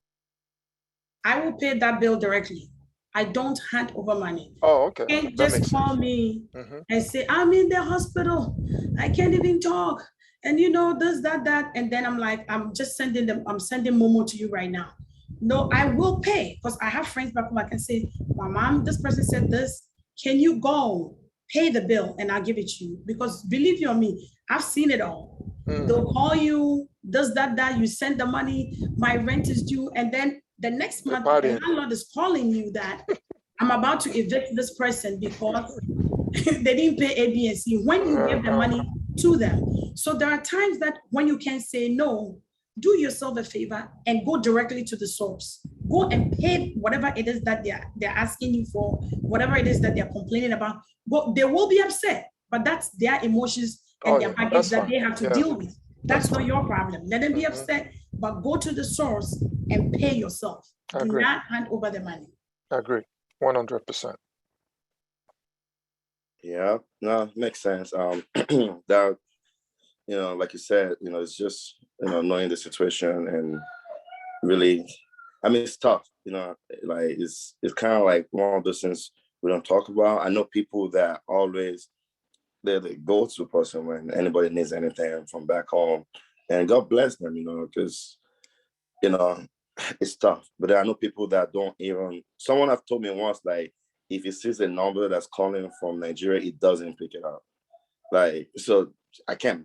I will pay that bill directly. I don't hand over money. Oh, okay. You can't just call me and say, I'm in the hospital. I can't even talk. And this, that. And then I'm like, I'm sending Momo to you right now. No, I will pay because I have friends back home. I can say, my mom, this person said this. Can you go pay the bill and I'll give it to you? Because believe you or me, I've seen it all. They'll call you, this, that. You send the money, my rent is due. And then the next month, the landlord is calling you that I'm about to evict this person because they didn't pay A, B, and C when you give the money to them. So there are times that when you can say no, do yourself a favor and go directly to the source. Go and pay whatever it is that they're asking you for, whatever it is that they're complaining about. They will be upset, but that's their emotions and their baggage that they have to deal with. That's not your problem. Let them be upset, but go to the source and pay yourself. Do not hand over the money. I agree, 100%. Yeah, no, makes sense. That like you said, it's just knowing the situation and really, I mean, it's tough. Like it's kind of like one of those things we don't talk about. I know people that always they're the go-to person when anybody needs anything from back home, and God bless them, because it's tough. But I know people that don't even. Someone have told me once, like, if he sees a number that's calling from Nigeria, he doesn't pick it up. Like, so I can't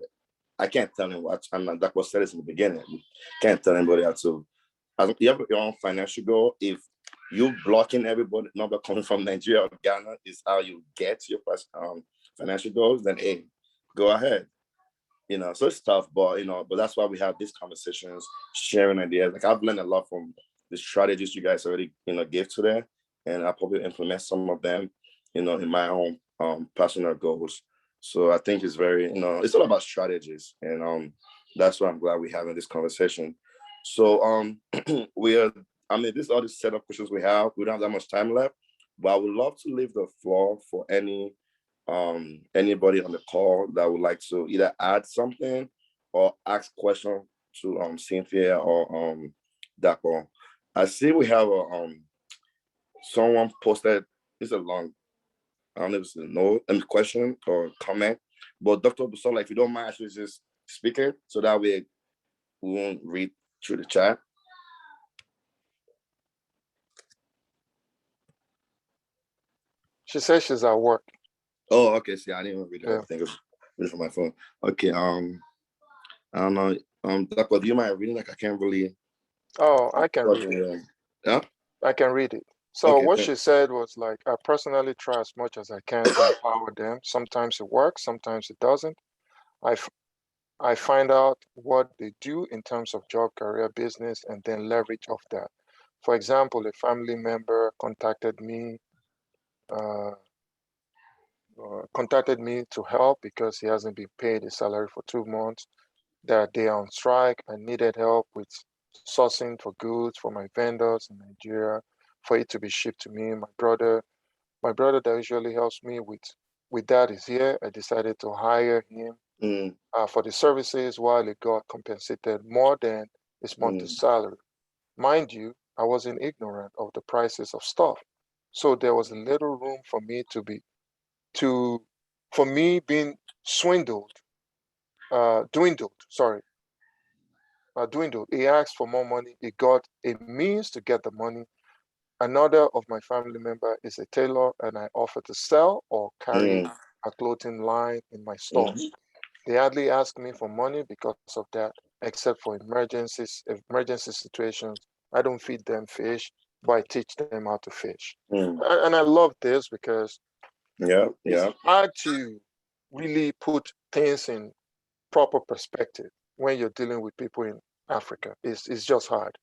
tell him what. And that was said this in the beginning. Can't tell anybody how to. You have your own financial goal. If you blocking everybody number coming from Nigeria or Ghana is how you get your financial goals, then hey, go ahead. So it's tough, but but that's why we have these conversations, sharing ideas. Like I've learned a lot from the strategies you guys already gave today, and I'll probably implement some of them, in my own personal goals. So I think it's very, it's all about strategies. And that's why I'm glad we're having this conversation. So this is all the setup questions we have. We don't have that much time left, but I would love to leave the floor for anybody on the call that would like to either add something or ask question to Cynthia or Dapo. I see we have someone posted. It's a long, I don't know if it's a question or comment, but Dr. Busola, if you don't mind, actually just speak it so that way we won't read through the chat. She says she's at work. Oh, okay. See, I didn't even read it. Yeah. I think it was from my phone. Okay. I don't know. Dr. Do you mind reading? Like, I can't really. Oh, I can read it. Yeah. I can read it. So Okay, what thanks. she said was like, I personally try as much as I can to empower them. Sometimes it works, sometimes it doesn't. I find out what they do in terms of job, career, business, and then leverage off that. For example, a family member contacted me to help because he hasn't been paid his salary for 2 months. That they are on strike. I needed help with sourcing for goods for my vendors in Nigeria for it to be shipped to me. My brother that usually helps me with that is here. I decided to hire him for the services while he got compensated more than his monthly salary. Mind you, I wasn't ignorant of the prices of stuff. So there was a little room for me being dwindled. He asked for more money. He got a means to get the money. Another of my family member is a tailor, and I offer to sell or carry a clothing line in my stores. They hardly ask me for money because of that, except for emergency situations. I don't feed them fish, but I teach them how to fish. And I love this because it's hard to really put things in proper perspective when you're dealing with people in Africa. It's just hard.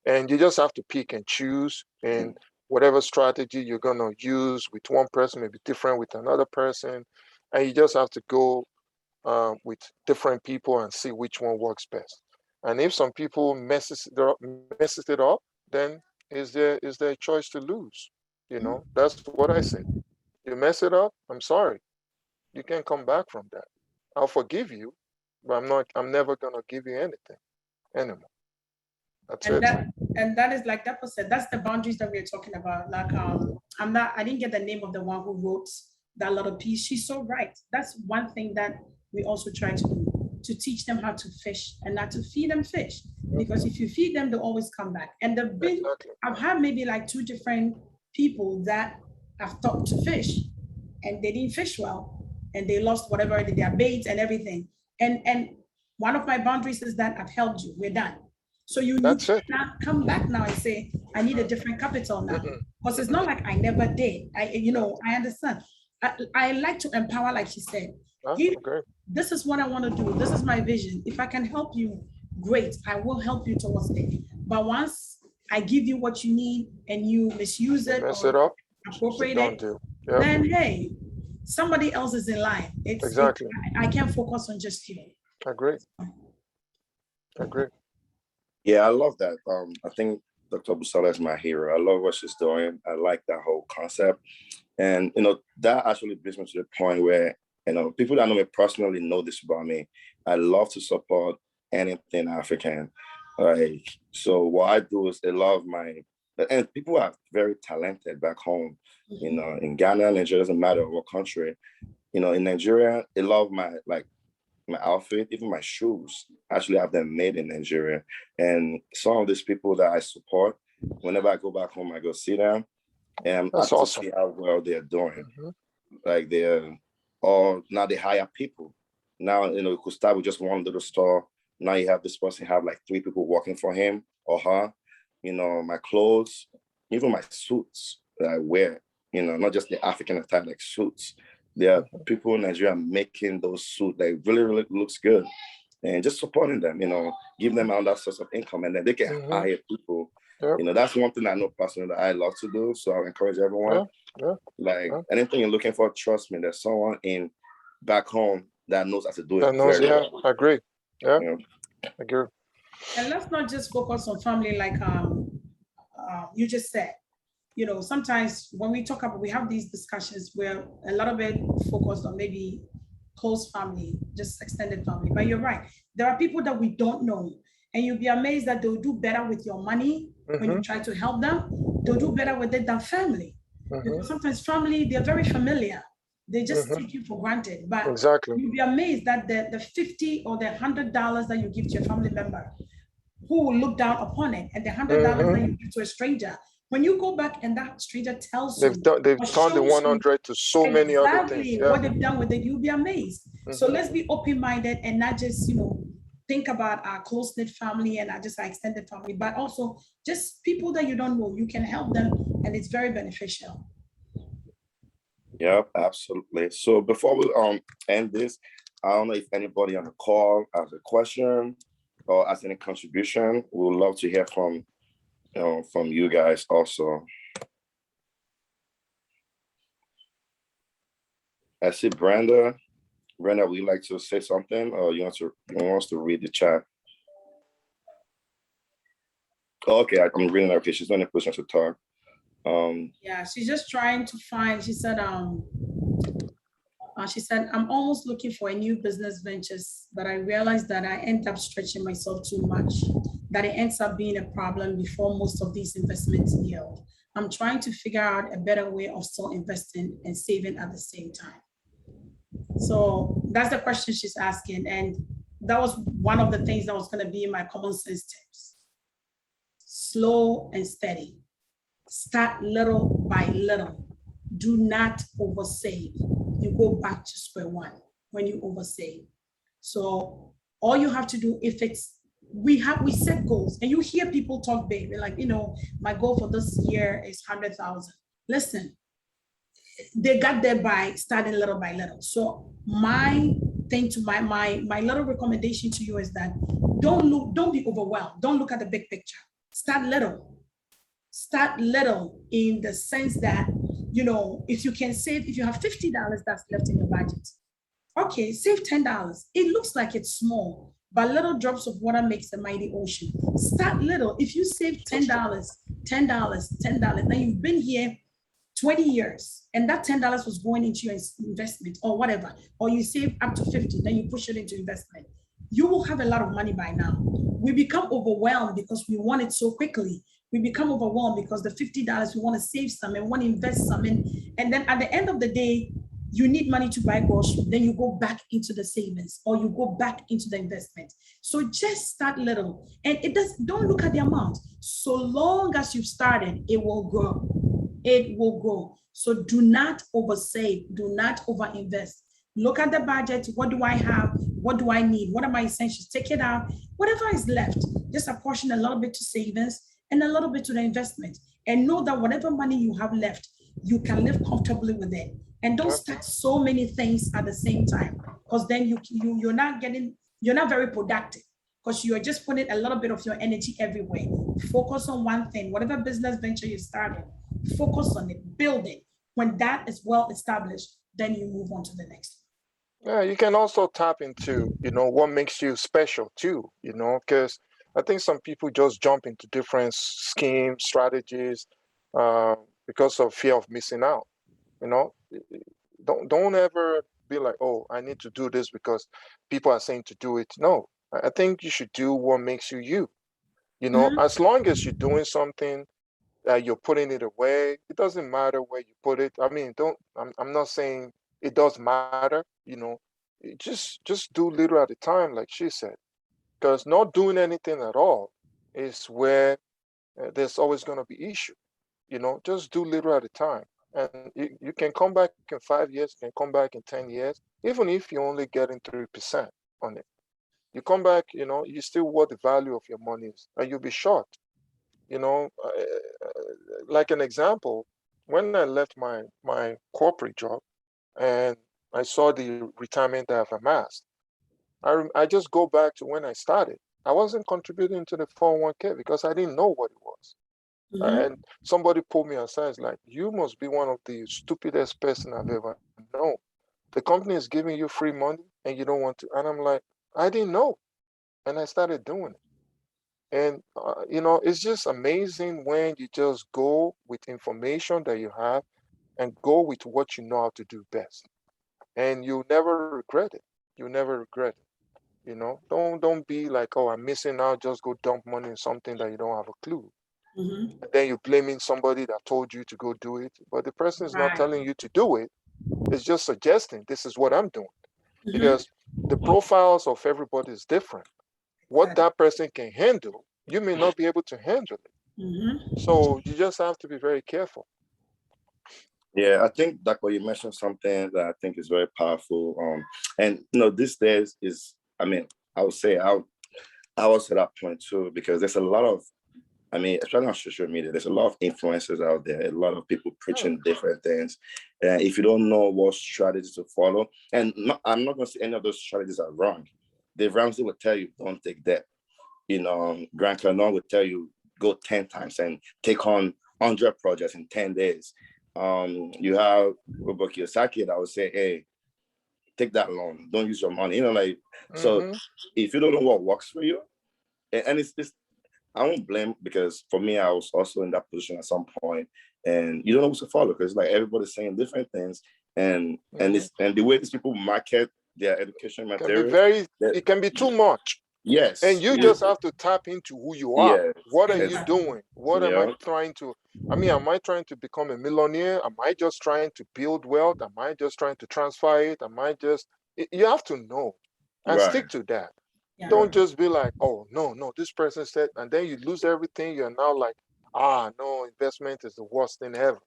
And you just have to pick and choose, and whatever strategy you're going to use with one person may be different with another person. And you just have to go with different people and see which one works best. And if some people messes it up, then is there a choice to lose? That's what I say. You mess it up, I'm sorry. You can't come back from that. I'll forgive you, but I'm never gonna give you anything anymore. That's And it. that is like Depo said, that's the boundaries that we're talking about. Like I didn't get the name of the one who wrote that little piece. She's so right. That's one thing that we also try to do, to teach them how to fish and not to feed them fish. Because if you feed them, they'll always come back. And I've had maybe like 2 different people that I've taught to fish and they didn't fish well and they lost whatever, their baits and everything. And one of my boundaries is that I've helped you, we're done. So you need to not come back now and say, I need a different capital now. Because it's not like I never did. I understand. I like to empower, like she said. This is what I want to do. This is my vision. If I can help you, great. I will help you towards it. But once I give you what you need and you misuse it, mess it up, appropriate it, then hey, somebody else is in line. I can't focus on just you. Agree. Yeah, I love that. I think Dr. Busola is my hero. I love what she's doing. I like that whole concept. And, that actually brings me to the point where, people that know me personally know this about me. I love to support anything African. So what I do is and people are very talented back home, in Ghana, Nigeria, doesn't matter what country. In Nigeria, they love my outfit, even my shoes. I actually have them made in Nigeria. And some of these people that I support, whenever I go back home, I go see them. And that's awesome. To see how well they're doing. Like now they hire people. Now, you could start with just one little store. Now you have this person have like 3 people working for him or her. My clothes, even my suits that I wear, not just the African attire, like suits. There are people in Nigeria making those suits that really, really looks good. And just supporting them, give them that source of income, and then they can hire people. That's one thing I know personally that I love to do. So I encourage everyone. Anything you're looking for, trust me, there's someone in back home that knows how to do That it knows, very yeah, well. I agree. Yeah, You know? I agree. And let's not just focus on family like you just said. You know, sometimes when we talk about, we have these discussions where a lot of it focused on maybe close family, just extended family. But you're right. There are people that we don't know, and you'll be amazed that they'll do better with your money when you try to help them. They'll do better with it than family. Because sometimes family, they're very familiar. They just take you for granted. But Exactly. you'll be amazed that the 50 or the $100 that you give to your family member, who will look down upon it, and the $100 that you give to a stranger, when you go back and that stranger tells you, They've or turned the shows you 100 to so many other things. exactly Yeah. what they've done with it, you'll be amazed. So let's be open-minded and not just, you know, think about our close-knit family and our extended family, but also just people that you don't know. You can help them, and it's very beneficial. Yeah, absolutely. So before we end this, I don't know if anybody on the call has a question or has any contribution. We would love to hear from you guys also. I see Brenda. Brenda, would you like to say something, or you want us to read the chat? Okay, I'm reading her. Okay, she's not in a position to talk. Yeah, she's just trying to find, she said, I'm almost looking for a new business ventures, but I realized that I end up stretching myself too much, that it ends up being a problem before most of these investments yield. I'm trying to figure out a better way of still investing and saving at the same time. So that's the question she's asking. And that was one of the things that was going to be in my common sense tips. Slow and steady. Start little by little. Do not oversave. You go back to square one when you oversave. So all you have to do, if it's, we set goals, and you hear people talk big. They're like, you know, my goal for this year is 100,000. Listen, they got there by starting little by little. So my thing to my little recommendation to you is that don't be overwhelmed. Don't look at the big picture. Start little. Start little in the sense that, you know, if you can save, if you have $50 that's left in your budget, okay, save $10. It looks like it's small, but little drops of water makes a mighty ocean. Start little. If you save $10, $10, then you've been here 20 years, and that $10 was going into your investment or whatever, or you save up to 50, then you push it into investment. You will have a lot of money by now. We become overwhelmed because we want it so quickly. We become overwhelmed because the $50, we want to save some and want to invest some in. And then at the end of the day, you need money to buy groceries. Then you go back into the savings, or you go back into the investment. So just start little. And don't look at the amount. So long as you've started, it will grow. It will grow. So do not oversave. Do not overinvest. Look at the budget. What do I have? What do I need? What are my essentials? Take it out. Whatever is left, just apportion a little bit to savings and a little bit to the investment. And know that whatever money you have left, you can live comfortably with it. And don't start so many things at the same time, because then you're not very productive, because you're just putting a little bit of your energy everywhere. Focus on one thing. Whatever business venture you started, focus on it, build it. When that is well established, then you move on to the next. Yeah, you can also tap into, you know, what makes you special too, you know, because I think some people just jump into different schemes, strategies, because of fear of missing out. You know, don't ever be like, oh, I need to do this because people are saying to do it. No, I think you should do what makes you you. You know, as long as you're doing something that you're putting it away, it doesn't matter where you put it. I mean, I'm not saying it does matter, you know, just do little at a time, like she said, because not doing anything at all is where there's always going to be issue. You know, just do little at a time, and you can come back in 5 years, you can come back in 10 years, even if you're only getting 3% on it. You come back, you know, you still what the value of your money is, and you'll be shocked. You know, like an example, when I left my corporate job and I saw the retirement that I've amassed, I just go back to when I started. I wasn't contributing to the 401k because I didn't know what it was. And somebody pulled me aside, like, you must be one of the stupidest person I've ever known. The company is giving you free money and you don't want to. And I'm like, I didn't know. And I started doing it. And, it's just amazing when you just go with information that you have and go with what you know how to do best. And you never regret it. You never regret it. Don't be like, oh, I'm missing out. Just go dump money in something that you don't have a clue. Mhm. And then you're blaming somebody that told you to go do it. But the person is not Right. telling you to do it. It's just suggesting this is what I'm doing. Mhm. Because the profiles of everybody is different. What that person can handle, you may not be able to handle it. Mhm. So you just have to be very careful. Yeah, I think Dr. You mentioned something that I think is very powerful. And these days is, I mean, I would say I was at that point too, because there's a lot of, especially on social media, there's a lot of influencers out there, a lot of people preaching different things. And if you don't know what strategies to follow, and I'm not going to say any of those strategies are wrong. Dave Ramsey will tell you, don't take that. Grant Cardone will tell you, go 10 times and take on 100 projects in 10 days. You have Robert Kiyosaki that would say, hey, take that loan, don't use your money. So if you don't know what works for you, and it's I won't blame, because for me, I was also in that position at some point, and you don't know what to follow because like everybody's saying different things, and the way these people market their education materials, it can be too much. yes, And you just have to tap into who you are. yes, What are you doing? What am I trying to? Am I trying to become a millionaire? Am I just trying to build wealth? Am I just trying to transfer it? You have to know and stick to that. Yeah. Don't just be like, oh, no, this person said, and then you lose everything. You're now like, no, investment is the worst thing ever.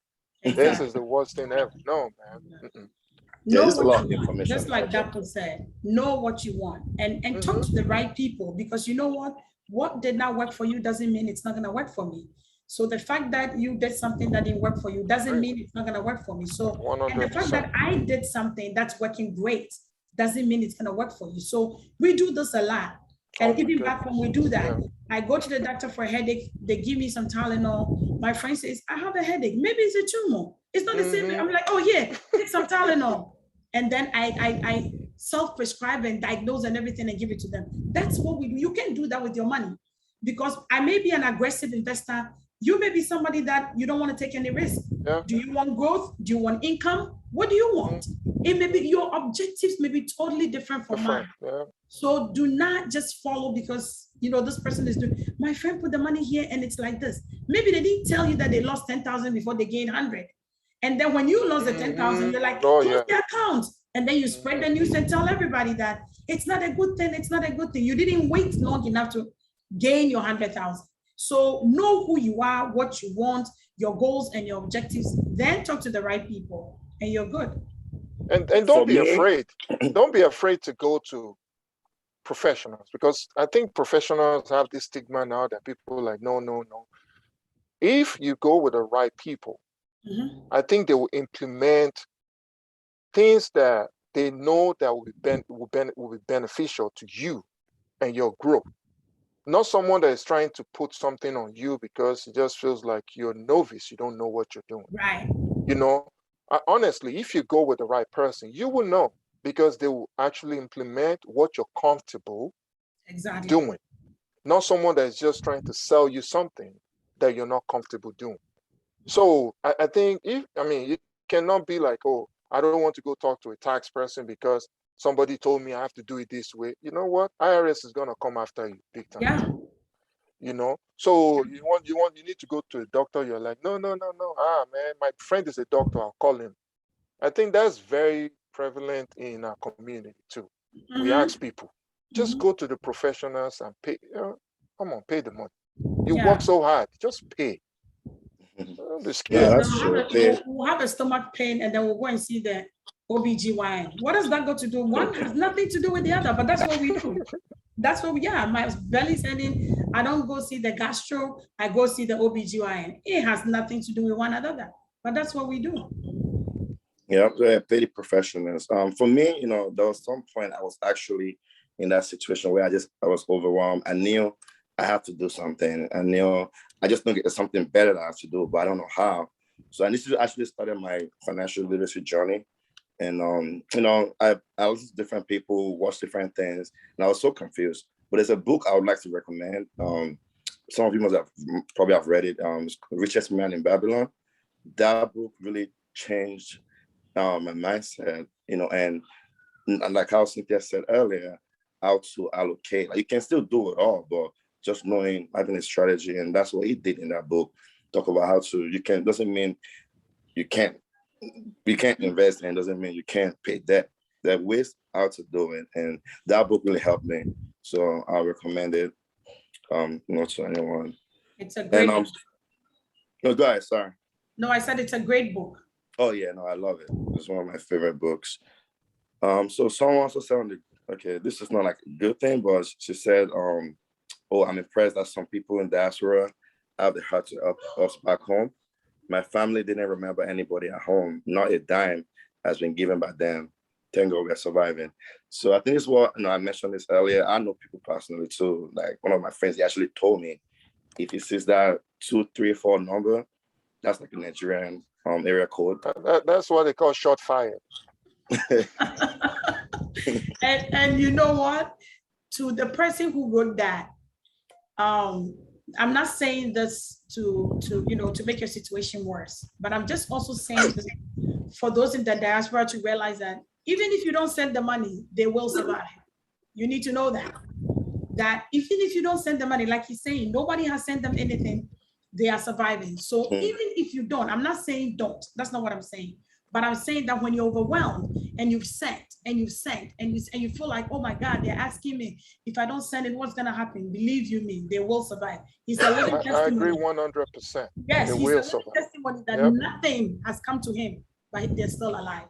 This is the worst thing ever. No, man. Mm-mm. Know there's a what lot you of want. information Just like out there. Dapper said, know what you want and talk to the right people, because you know what did not work for you doesn't mean it's not going to work for me. So the fact that you did something that didn't work for you doesn't mean it's not going to work for me. So, and the fact 100%. that I did something that's working great doesn't mean it's going to work for you. So we do this a lot. And even back when we do that, I go to the doctor for a headache. They give me some Tylenol. My friend says, I have a headache. Maybe it's a tumor. It's not the same thing. I'm like, oh yeah, take some Tylenol. And then I self-prescribe and diagnose and everything and give it to them. That's what we do. You can do that with your money, because I may be an aggressive investor. You may be somebody that you don't want to take any risk. Yeah. Do you want growth? Do you want income? What do you want? It may be your objectives may be totally different from mine. Yeah. So do not just follow because this person is doing. My friend put the money here and it's like this. Maybe they didn't tell you that they lost 10,000 before they gained 100. And then when you lost the 10,000, you're like, close the account. And then you spread the news and tell everybody that it's not a good thing. It's not a good thing. You didn't wait long enough to gain your 100,000. So know who you are, what you want, your goals and your objectives. Then talk to the right people, and you're good. And don't be afraid. Don't be afraid to go to professionals, because I think professionals have this stigma now that people are like, no. If you go with the right people, I think they will implement things that they know that will be beneficial to you and your growth. Not someone that is trying to put something on you because it just feels like you're a novice. You don't know what you're doing. Right. Honestly, if you go with the right person, you will know, because they will actually implement what you're comfortable doing. Not someone that is just trying to sell you something that you're not comfortable doing. So I think you cannot be like, oh, I don't want to go talk to a tax person because somebody told me I have to do it this way. You know what? IRS is gonna come after you big time. Yeah. So you need to go to a doctor. You're like, no. Man, my friend is a doctor. I'll call him. I think that's very prevalent in our community too. We ask people, just go to the professionals and pay. Come on, pay the money. You work so hard, just pay. Yeah, we'll have a stomach pain and then we'll go and see the OBGYN. What does that got to do? One has nothing to do with the other, but that's what we do. That's what my belly's hurting. I don't go see the gastro, I go see the OBGYN. It has nothing to do with one another, but that's what we do. Yeah, pay the professionals. For me, there was some point I was actually in that situation where I was overwhelmed. I knew I have to do something. I just know there's something better that I have to do, but I don't know how. So I actually started my financial literacy journey. And I listen to different people, watch different things, and I was so confused. But there's a book I would like to recommend. Some of you must have probably have read it. It's Richest Man in Babylon. That book really changed my mindset, and like how Cynthia said earlier, how to allocate. Like, you can still do it all, but just knowing, having a strategy, and that's what he did in that book. Talk about how to. Doesn't mean you can't invest, and doesn't mean you can't pay debt. There are ways how to do it, and that book really helped me. So I recommend it, to anyone. It's a great book. No, go ahead. Sorry. No, I said it's a great book. Oh yeah, no, I love it. It's one of my favorite books. So someone also said okay, this is not like a good thing, but she said, oh, I'm impressed that some people in diaspora have the heart to help us back home. My family didn't remember anybody at home. Not a dime has been given by them. Thank God we're surviving. So I think it's what, I mentioned this earlier. I know people personally too. Like, one of my friends, he actually told me, if he sees that 234 number, that's like a Nigerian area code. That's what they call shot fire. And you know what? To the person who wrote that, I'm not saying this to make your situation worse, but I'm just also saying this for those in the diaspora to realize that even if you don't send the money, they will survive. You need to know that even if you don't send the money, like he's saying, nobody has sent them anything, they are surviving. So even if you don't, I'm not saying don't, that's not what I'm saying. But I'm saying that when you're overwhelmed and you've sent and you feel like, oh my God, they're asking me, if I don't send it, what's gonna happen? Believe you me, they will survive. He's a living testimony. I agree 100%. Yes, they he's will a survive. living testimony that nothing has come to him, but they're still alive.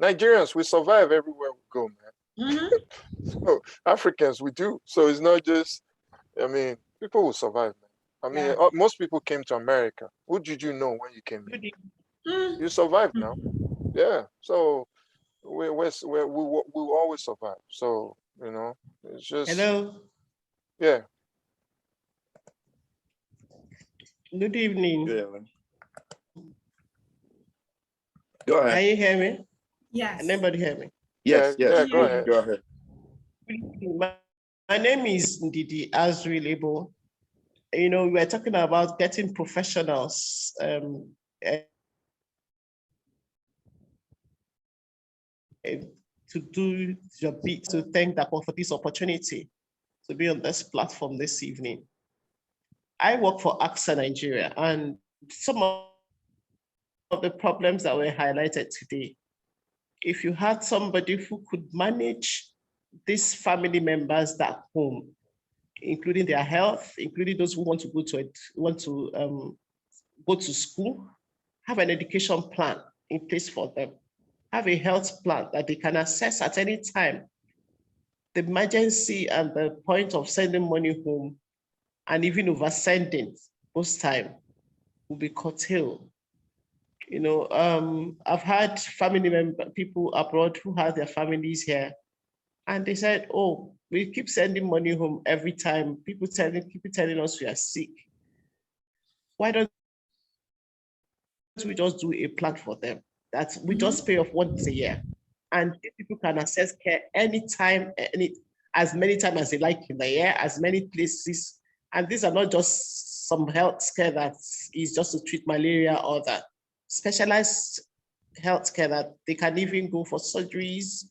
Nigerians, we survive everywhere we go, man. So Africans, we do. So it's not just, people will survive, man. Most people came to America. Who did you know when you came here? You survived now. Yeah. So we will always survive. So, it's just. Hello. Yeah. Good evening. Good evening. Go ahead. Can you hear me? Yes. Can anybody hear me? Yes. Yeah, go ahead. Go ahead. My name is Ndidi Azri Lebo. We were talking about getting professionals to do your bit, to thank DAPO for this opportunity to be on this platform this evening. I work for AXA Nigeria, and some of the problems that were highlighted today, if you had somebody who could manage these family members back home, including their health, including those who want to go to school, have an education plan in place for them, have a health plan that they can access at any time. The emergency and the point of sending money home and even oversending most time will be curtailed. I've had people abroad who have their families here, and they said, oh, we keep sending money home every time. People keep telling us we are sick. Why don't we just do a plan for them that we just pay off once a year, and people can access care anytime, as many times as they like in the year, as many places. And these are not just some health care that is just to treat malaria or that specialized health care that they can even go for surgeries.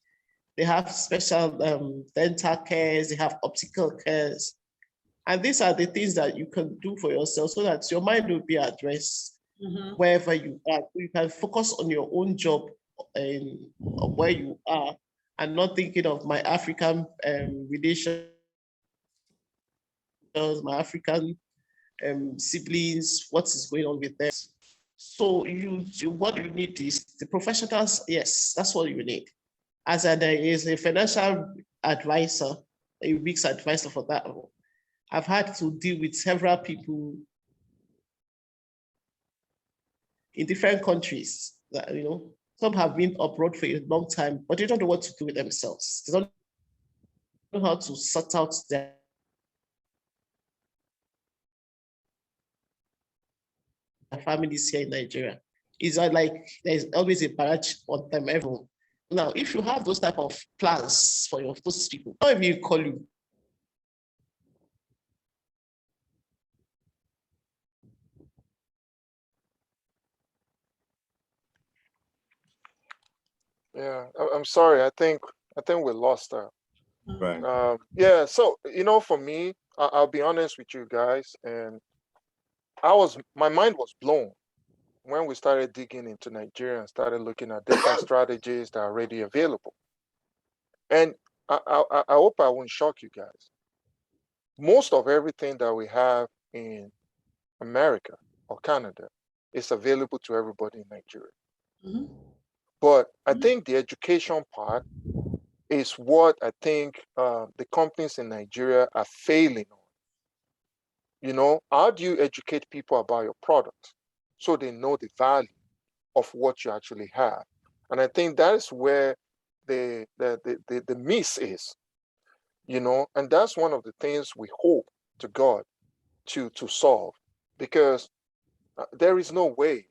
They have special dental cares, they have optical cares. And these are the things that you can do for yourself so that your mind will be addressed wherever you are. You can focus on your own job and where you are, and not thinking of my African relations, my African siblings, what is going on with them. So what you need is the professionals. Yes, that's what you need. As a financial advisor, a week's advisor for that, I've had to deal with several people in different countries that, some have been abroad for a long time, but they don't know what to do with themselves. They don't know how to sort out their families here in Nigeria. It's not like there's always a barrage on them, everyone. Now, if you have those type of plans for your those people, how will you call you? Yeah, I'm sorry. I think we lost her. Right. Yeah. So for me, I'll be honest with you guys, and my mind was blown when we started digging into Nigeria and started looking at different strategies that are already available. And I hope I won't shock you guys. Most of everything that we have in America or Canada is available to everybody in Nigeria. Mhm. But I think the education part is what I think the companies in Nigeria are failing on. How do you educate people about your product so they know the value of what you actually have? And I think that is where the miss is, and that's one of the things we hope to God to solve, because there is no way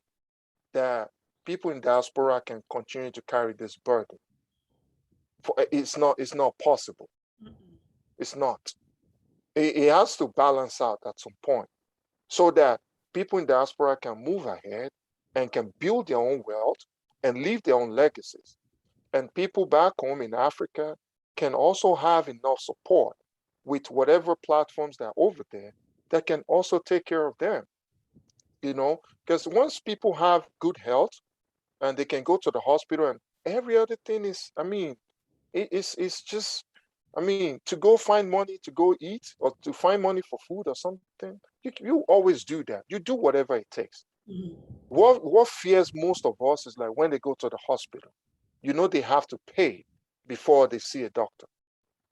that people in diaspora can continue to carry this burden. It's not possible. Mhm. It's not. It has to balance out at some point so that people in diaspora can move ahead and can build their own wealth and leave their own legacies. And people back home in Africa can also have enough support with whatever platforms that are over there that can also take care of them. Because once people have good health and they can go to the hospital, and every other thing is, I mean, it's just, I mean, to go find money to go eat or to find money for food or something, you always do that. You do whatever it takes. Mhm. What fears most of us is like when they go to the hospital, they have to pay before they see a doctor.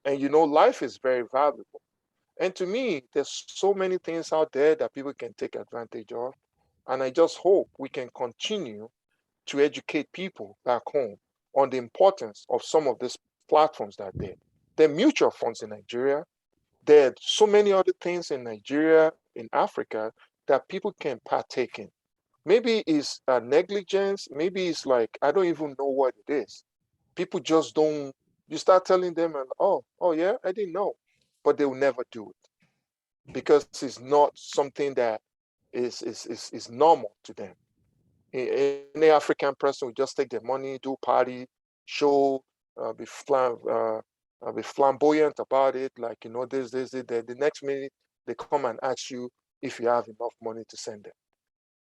And life is very valuable. And to me, there's so many things out there that people can take advantage of. And I just hope we can continue to educate people back home on the importance of some of these platforms that are there. There are mutual funds in Nigeria. There are so many other things in Nigeria, in Africa, that people can partake in. Maybe it's negligence. Maybe it's like, I don't even know what it is. People just don't, you start telling them, and oh yeah, I didn't know. But they will never do it because it's not something that is normal to them. Any African person will just take their money, do party, show, be flamboyant about it, like this, the next minute they come and ask you if you have enough money to send them.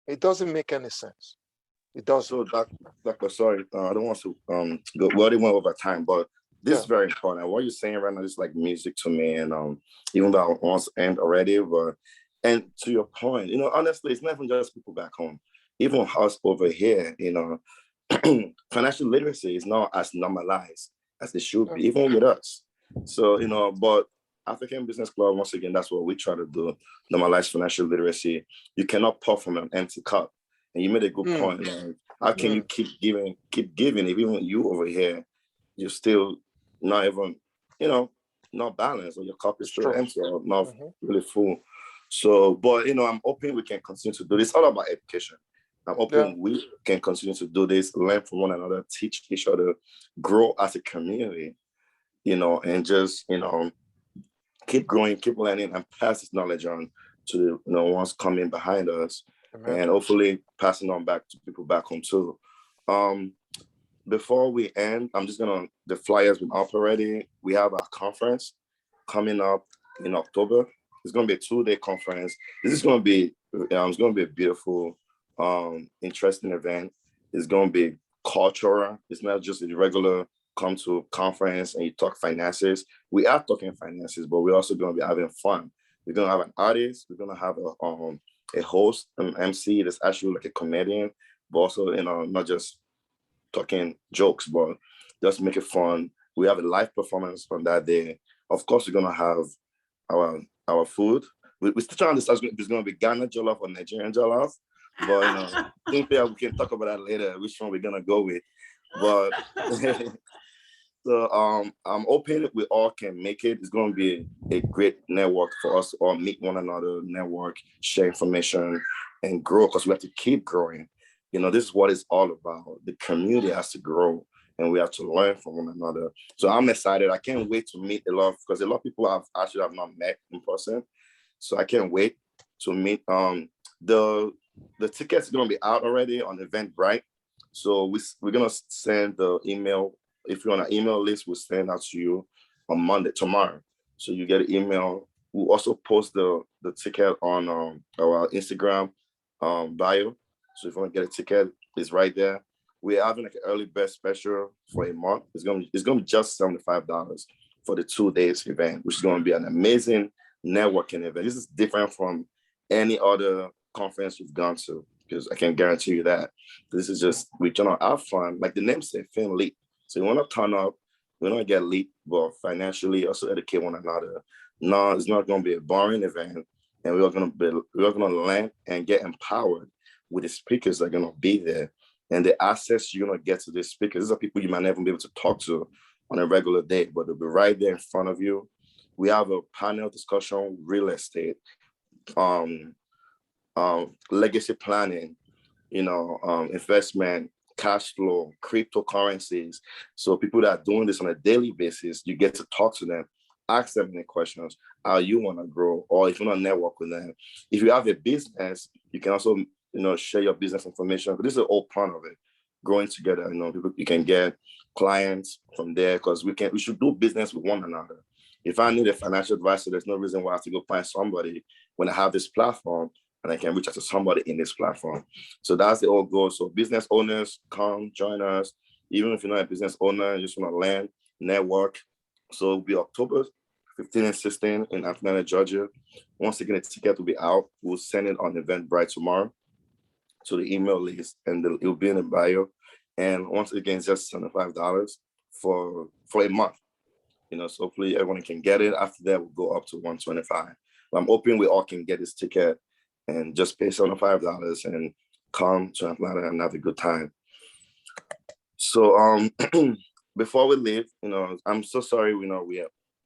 It doesn't make any sense. It doesn't. So, Doctor, sorry, I don't want to go. We already went over time, but this is Yeah. very important. What you're saying right now is like music to me, and even though I want to end already, but and to your point, honestly, it's not even just people back home. Even us over here, financial literacy is not as normalized as it should Yeah. be, even with us. So, but African Business Club, once again, that's what we try to do: normalize financial literacy. You cannot pour from an empty cup. And you made a good point. Like, how can you keep giving, if even you over here, you're still not even, not balanced, or your cup is It's still true. empty or not Mhm. really full. So, but I'm hoping we can continue to do this. It's all about education. I'm Yeah. hoping we can continue to do this, learn from one another, teach each other, grow as a community, and just, keep growing, keep learning, and pass this knowledge on to the ones coming behind us, Amen. and hopefully passing on back to people back home too. Um, Before we end, I'm just the flyers been up already. We have our conference coming up in October. It's gonna be a 2-day conference. This is gonna be it's gonna be a beautiful, interesting event. It's gonna be cultural. It's not just a regular come to conference and you talk finances. We are talking finances, but we're also gonna be having fun. We're gonna have an artist. We're gonna have a host, an MC that's actually like a comedian, but also not just talking jokes, but just make it fun. We have a live performance on that day. Of course, we're gonna have our food. We're still trying to decide if it's gonna be Ghana jollof or Nigerian jollof, but I think that we can talk about that later. Which one we're gonna go with, but. So I'm hoping we all can make it. It's going to be a great network for us to all meet one another, network, share information, and grow, because we have to keep growing. This is what it's all about. The community has to grow and we have to learn from one another. So I'm excited. I can't wait to meet because a lot of people have not met in person. So I can't wait to meet. The tickets are gonna be out already on Eventbrite. So we're gonna send the email. If you're on an email list, we'll send out to you on Monday, tomorrow. So you get an email. We'll also post the ticket on our Instagram bio. So if you want to get a ticket, it's right there. We're having like an early bird special for a month. It's gonna be just $75 for the 2 days event, which is gonna be an amazing networking event. This is different from any other conference you've gone to, because I can guarantee you that this is just, we trying to have fun. Like the name said, FinLeap. So you want to turn up, we don't get leap, but financially also educate one another. No, it's not going to be a boring event, and we're going to learn and get empowered with the speakers that are going to be there, and the access you're going to get to the speakers. These are people you might never be able to talk to on a regular day, but they'll be right there in front of you. We have a panel discussion, real estate, legacy planning, investment, cash flow, cryptocurrencies. So people that are doing this on a daily basis, you get to talk to them, ask them any questions, how you want to grow, or if you want to network with them. If you have a business, you can also, share your business information. But this is the whole part of it, growing together. People, you can get clients from there, because we should do business with one another. If I need a financial advisor, there's no reason why I have to go find somebody when I have this platform and I can reach out to somebody in this platform. So that's the whole goal. So business owners, come join us. Even if you're not a business owner, you just want to learn, network. So it'll be October 15 and 16 in Atlanta, Georgia. Once again, the ticket will be out. We'll send it on Eventbrite tomorrow to the email list, and it'll be in the bio. And once again, it's just $75 for a month. So hopefully everyone can get it. After that, we'll go up to $125. I'm hoping we all can get this ticket and just pay $75 and come to Atlanta and have a good time. So before we leave, I'm so sorry,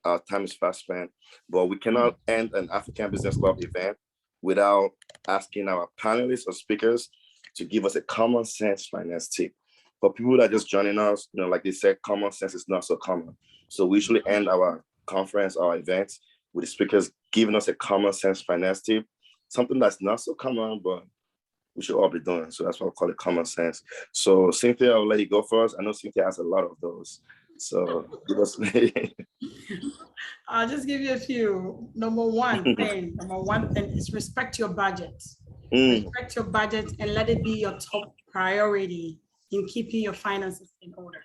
our time is fast spent, but we cannot end an African Business Club event without asking our panelists or speakers to give us a common sense finance tip. For people that are just joining us, like they said, common sense is not so common. So we usually end our conference, our events, with the speakers giving us a common sense finance tip, something that's not so common, but we should all be doing. So that's why I call it common sense. So Cynthia, I'll let you go first. I know Cynthia has a lot of those. So give us. I'll just give you a few. Number one thing is respect your budget. Respect your budget and let it be your top priority in keeping your finances in order.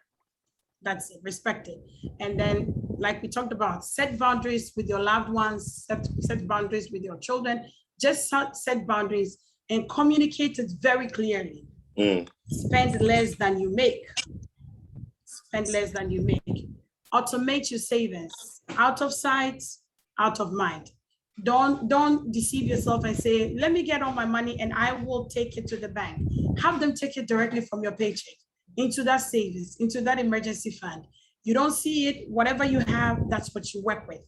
That's it, respect it. And then, like we talked about, set boundaries with your loved ones, set boundaries with your children, just set boundaries and communicate it very clearly. Spend less than you make. Spend less than you make. Automate your savings. Out of sight, out of mind. Don't deceive yourself and say, let me get all my money and I will take it to the bank. Have them take it directly from your paycheck into that savings, into that emergency fund. You don't see it, whatever you have, that's what you work with.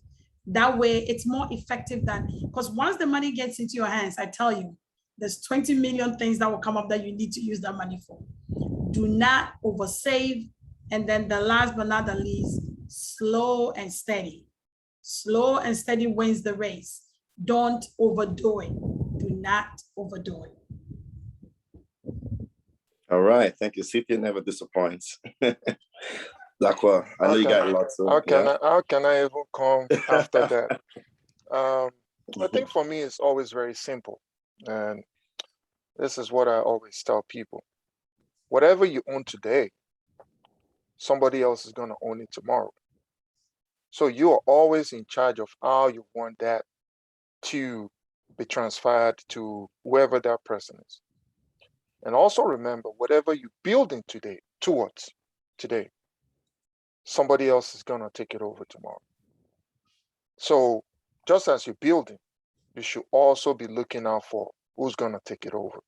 That way it's more effective than, because once the money gets into your hands, I tell you, there's 20 million things that will come up that you need to use that money for. Do not oversave. And then the last but not the least, slow and steady. Slow and steady wins the race. Don't overdo it. Do not overdo it. All right, thank you. Cynthia never disappoints. Laqua, I know you got lots of. How can I even come after that? I think for me, it's always very simple. And this is what I always tell people. Whatever you own today, somebody else is going to own it tomorrow. So you are always in charge of how you want that to be transferred to whoever that person is. And also remember, whatever you're building today, towards today, somebody else is going to take it over tomorrow. So just as you're building, you should also be looking out for who's going to take it over.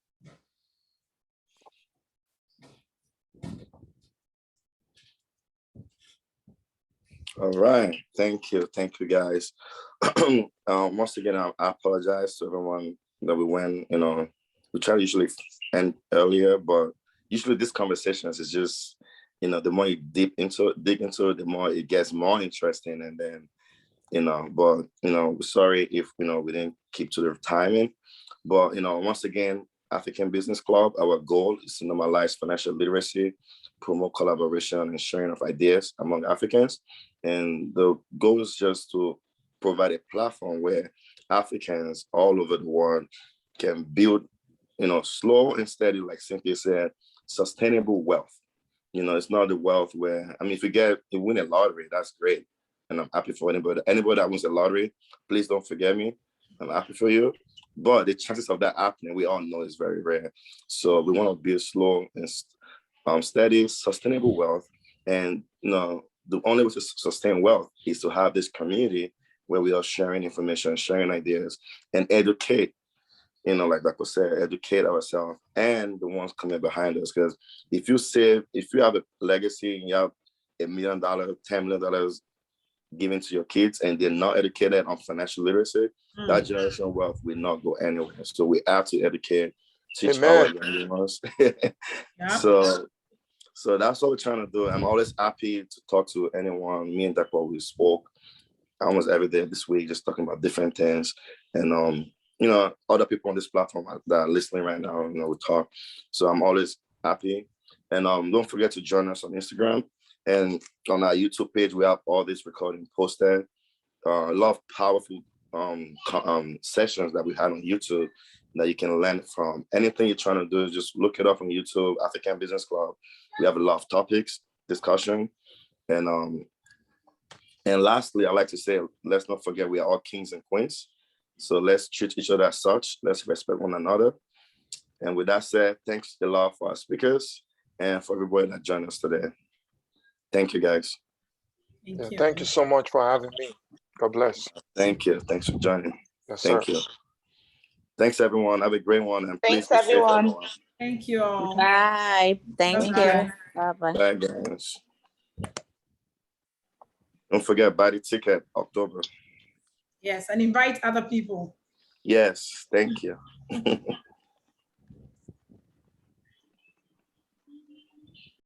All right, thank you guys. Once again, I apologize to everyone that we went, we try to usually end earlier, but usually these conversations is just, the more you dig into it, the more it gets more interesting. And then, but, sorry if, we didn't keep to the timing. But, once again, African Business Club, our goal is to normalize financial literacy, promote collaboration and sharing of ideas among Africans. And the goal is just to provide a platform where Africans all over the world can build, slow and steady, like Cynthia said, sustainable wealth. It's not the wealth where, if you win a lottery, that's great. And I'm happy for anybody that wins a lottery, please don't forget me. I'm happy for you. But the chances of that happening, we all know is very rare. So we want to build slow and steady, sustainable wealth. And, the only way to sustain wealth is to have this community where we are sharing information, sharing ideas, and educate, like Dr. said, educate ourselves and the ones coming behind us. Because if you have a legacy and you have $1 million, $10 million given to your kids and they're not educated on financial literacy, that generational wealth will not go anywhere. So we have to educate, teach our young ones. So that's what we're trying to do. I'm always happy to talk to anyone. Me and Dr. we spoke almost every day this week, just talking about different things. And other people on this platform that are listening right now, we talk. So I'm always happy. And don't forget to join us on Instagram. And on our YouTube page, we have all this recording posted. A lot of powerful sessions that we had on YouTube that you can learn from. Anything you're trying to do, just look it up on YouTube, African Business Club. We have a lot of topics, discussion. And lastly, I like to say, let's not forget we are all kings and queens. So let's treat each other as such. Let's respect one another. And with that said, thanks a lot for our speakers and for everybody that joined us today. Thank you, guys. Thank you so much for having me. God bless. Thank you. Thanks for joining. Yes, Thank sir. you. Thanks, everyone. Have a great one. And Thanks, please be safe, everyone. everyone. Thank you all. Bye. Thank Bye-bye. you. Bye-bye. Bye, guys. Don't forget, buy the ticket, October. Yes, and invite other people. Yes, thank you.